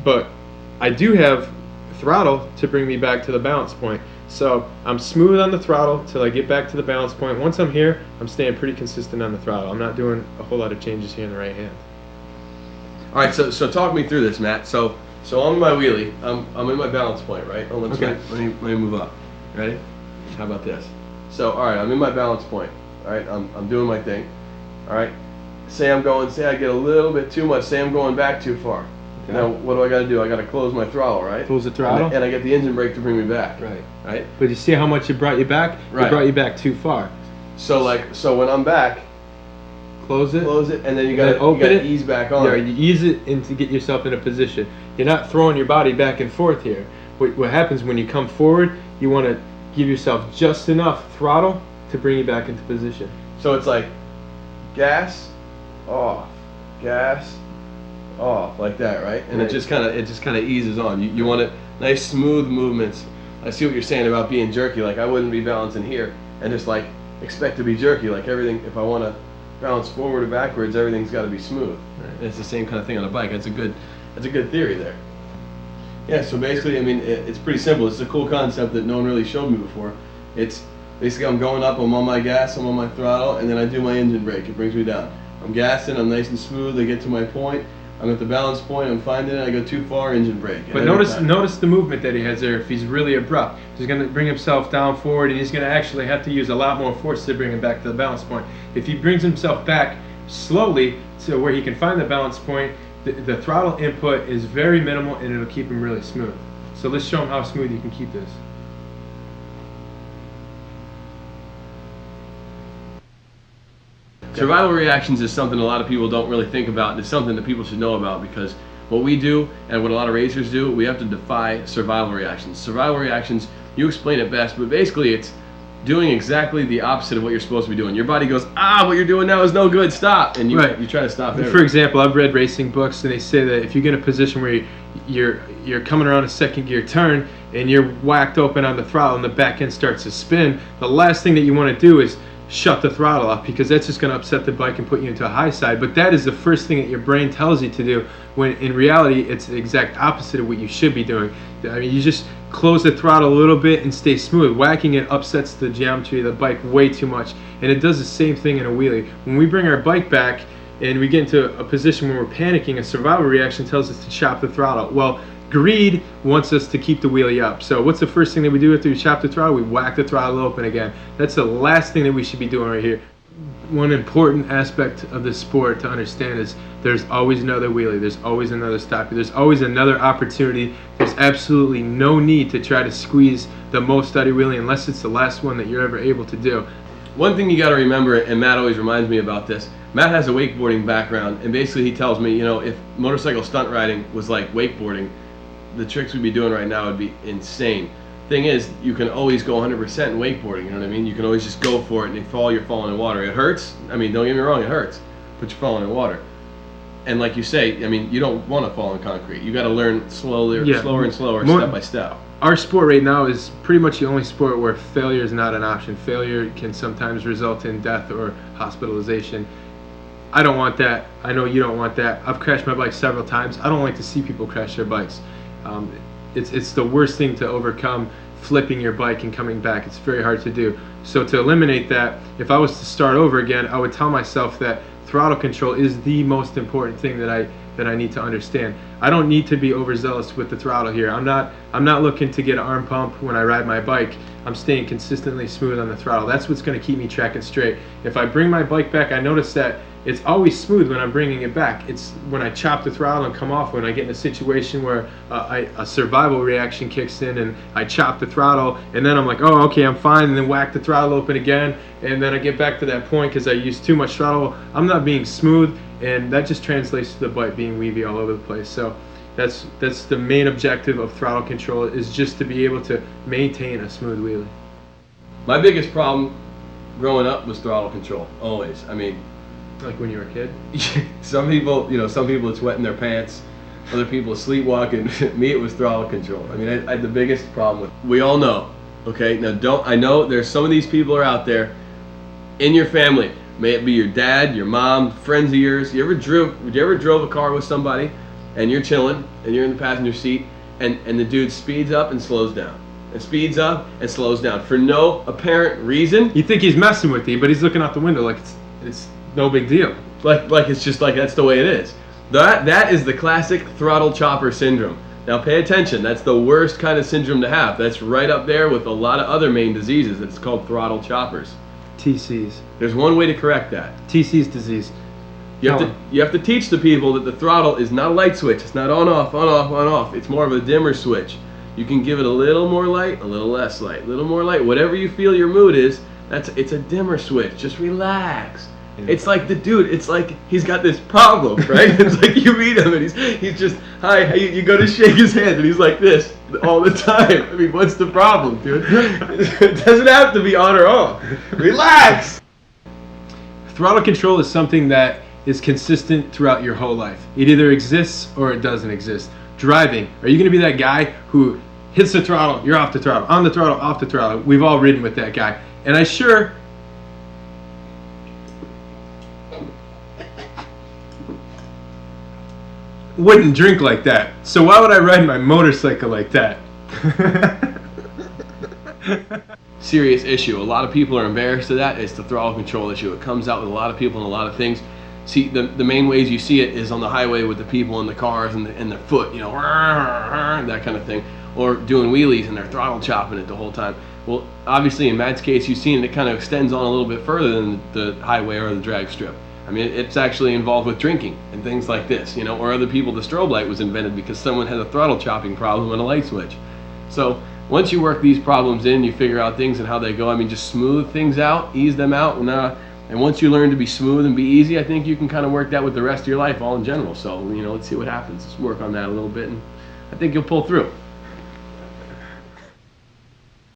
But I do have throttle to bring me back to the balance point. So I'm smooth on the throttle till I get back to the balance point. Once I'm here, I'm staying pretty consistent on the throttle. I'm not doing a whole lot of changes here in the right hand. All right, so talk me through this, Matt. So I'm in my wheelie. I'm in my balance point, right? Oh, let me move up. Ready? How about this? So all right, I'm in my balance point. All right, I'm doing my thing. All right. Say I get a little bit too much. Say I'm going back too far. Okay. Now what do I got to do? I got to close my throttle, right? Close the throttle. And I get the engine brake to bring me back. Right. Right. But you see how much it brought you back? Right. It brought you back too far. So when I'm back, close it, and then you gotta it, ease back on. Yeah, you ease it in to get yourself in a position. You're not throwing your body back and forth here. What happens when you come forward, you want to give yourself just enough throttle to bring you back into position. So it's like gas, off, like that, right? And it just kind of eases on. You want it nice smooth movements. I see what you're saying about being jerky. Like I wouldn't be balancing here and just like expect to be jerky. Like everything, if I want to balance forward or backwards, everything's got to be smooth. Right? And it's the same kind of thing on a bike. That's a good theory there. Yeah. So basically, I mean, it's pretty simple. It's a cool concept that no one really showed me before. It's Basically, I'm going up, I'm on my gas, I'm on my throttle, and then I do my engine brake. It brings me down. I'm gassing, I'm nice and smooth, I get to my point, I'm at the balance point, I'm finding it, I go too far, engine brake. But notice the movement that he has there. If he's really abrupt, he's going to bring himself down forward, and he's going to actually have to use a lot more force to bring him back to the balance point. If he brings himself back slowly to where he can find the balance point, the throttle input is very minimal, and it'll keep him really smooth. So let's show him how smooth you can keep this. Survival reactions is something a lot of people don't really think about, and it's something that people should know about, because what we do and what a lot of racers do, we have to defy survival reactions. Survival reactions, you explain it best, but basically it's doing exactly the opposite of what you're supposed to be doing. Your body goes, what you're doing now is no good, stop, and you try to stop it. For example, I've read racing books, and they say that if you get in a position where you're coming around a second gear turn and you're whacked open on the throttle and the back end starts to spin, the last thing that you want to do is shut the throttle off, because that's just going to upset the bike and put you into a high side. But that is the first thing that your brain tells you to do, when in reality it's the exact opposite of what you should be doing. I mean, you just close the throttle a little bit and stay smooth. Whacking it upsets the geometry of the bike way too much, and it does the same thing in a wheelie. When we bring our bike back and we get into a position where we're panicking, a survival reaction tells us to chop the throttle. Well, greed wants us to keep the wheelie up. So what's the first thing that we do after we chop the throttle? We whack the throttle open again. That's the last thing that we should be doing right here. One important aspect of this sport to understand is there's always another wheelie, there's always another stop, there's always another opportunity. There's absolutely no need to try to squeeze the most out of your wheelie unless it's the last one that you're ever able to do. One thing you got to remember, and Matt always reminds me about this, Matt has a wakeboarding background, and basically he tells me, if motorcycle stunt riding was like wakeboarding, the tricks we'd be doing right now would be insane. Thing is, you can always go 100% in wakeboarding, you know what I mean? You can always just go for it, and you're falling in water. It hurts, don't get me wrong, it hurts, but you're falling in water. And like you say, you don't want to fall in concrete. You got to learn slower and slower, step by step. Our sport right now is pretty much the only sport where failure is not an option. Failure can sometimes result in death or hospitalization. I don't want that. I know you don't want that. I've crashed my bike several times. I don't like to see people crash their bikes. It's the worst thing to overcome, flipping your bike and coming back. It's very hard to do. So to eliminate that, if I was to start over again, I would tell myself that throttle control is the most important thing that I need to understand. I don't need to be overzealous with the throttle here. I'm not looking to get an arm pump when I ride my bike. I'm staying consistently smooth on the throttle. That's what's going to keep me tracking straight. If I bring my bike back, I notice that it's always smooth when I'm bringing it back. It's when I chop the throttle and come off, when I get in a situation where a survival reaction kicks in and I chop the throttle, and then I'm like, oh, okay, I'm fine, and then whack the throttle open again, and then I get back to that point because I used too much throttle. I'm not being smooth, and that just translates to the bike being weavy all over the place. So that's the main objective of throttle control, is just to be able to maintain a smooth wheelie. My biggest problem growing up was throttle control, always. Like when you were a kid? Some people it's wetting their pants. Other people sleepwalking. Me, it was throttle control. I had the biggest problem with. We all know, okay? Now, I know there's some of these people are out there in your family. May it be your dad, your mom, friends of yours. You ever drove a car with somebody, and you're chilling, and you're in the passenger seat, and the dude speeds up and slows down, and speeds up and slows down for no apparent reason. You think he's messing with you, but he's looking out the window like it's no big deal. Like it's just like that's the way it is. That is the classic throttle chopper syndrome. Now pay attention, that's the worst kind of syndrome to have. That's right up there with a lot of other main diseases. It's called throttle choppers. TCs. There's one way to correct that. TC's disease. You have to teach the people that the throttle is not a light switch. It's not on off, on off, on off. It's more of a dimmer switch. You can give it a little more light, a little less light, a little more light. Whatever you feel your mood is, it's a dimmer switch. Just relax. It's like the dude, it's like he's got this problem, right? It's like you meet him and he's just, hi, you go to shake his hand and he's like this all the time. What's the problem, dude? It doesn't have to be on or off. Relax! Throttle control is something that is consistent throughout your whole life. It either exists or it doesn't exist. Driving, are you going to be that guy who hits the throttle, you're off the throttle, on the throttle, off the throttle? We've all ridden with that guy. And I sure wouldn't drink like that. So why would I ride my motorcycle like that? Serious issue. A lot of people are embarrassed of that. It's the throttle control issue. It comes out with a lot of people and a lot of things. See, the main ways you see it is on the highway with the people in the cars and the foot, you know, that kind of thing, or doing wheelies and they're throttle chopping it the whole time. Well, obviously in Matt's case, you've seen it kind of extends on a little bit further than the highway or the drag strip. I mean, it's actually involved with drinking and things like this, you know, or other people. The strobe light was invented because someone had a throttle chopping problem and a light switch. So once you work these problems in, you figure out things and how they go. I mean, just smooth things out, ease them out, and once you learn to be smooth and be easy, I think you can kind of work that with the rest of your life all in general. So, you know, let's see what happens. Let's work on that a little bit, and I think you'll pull through.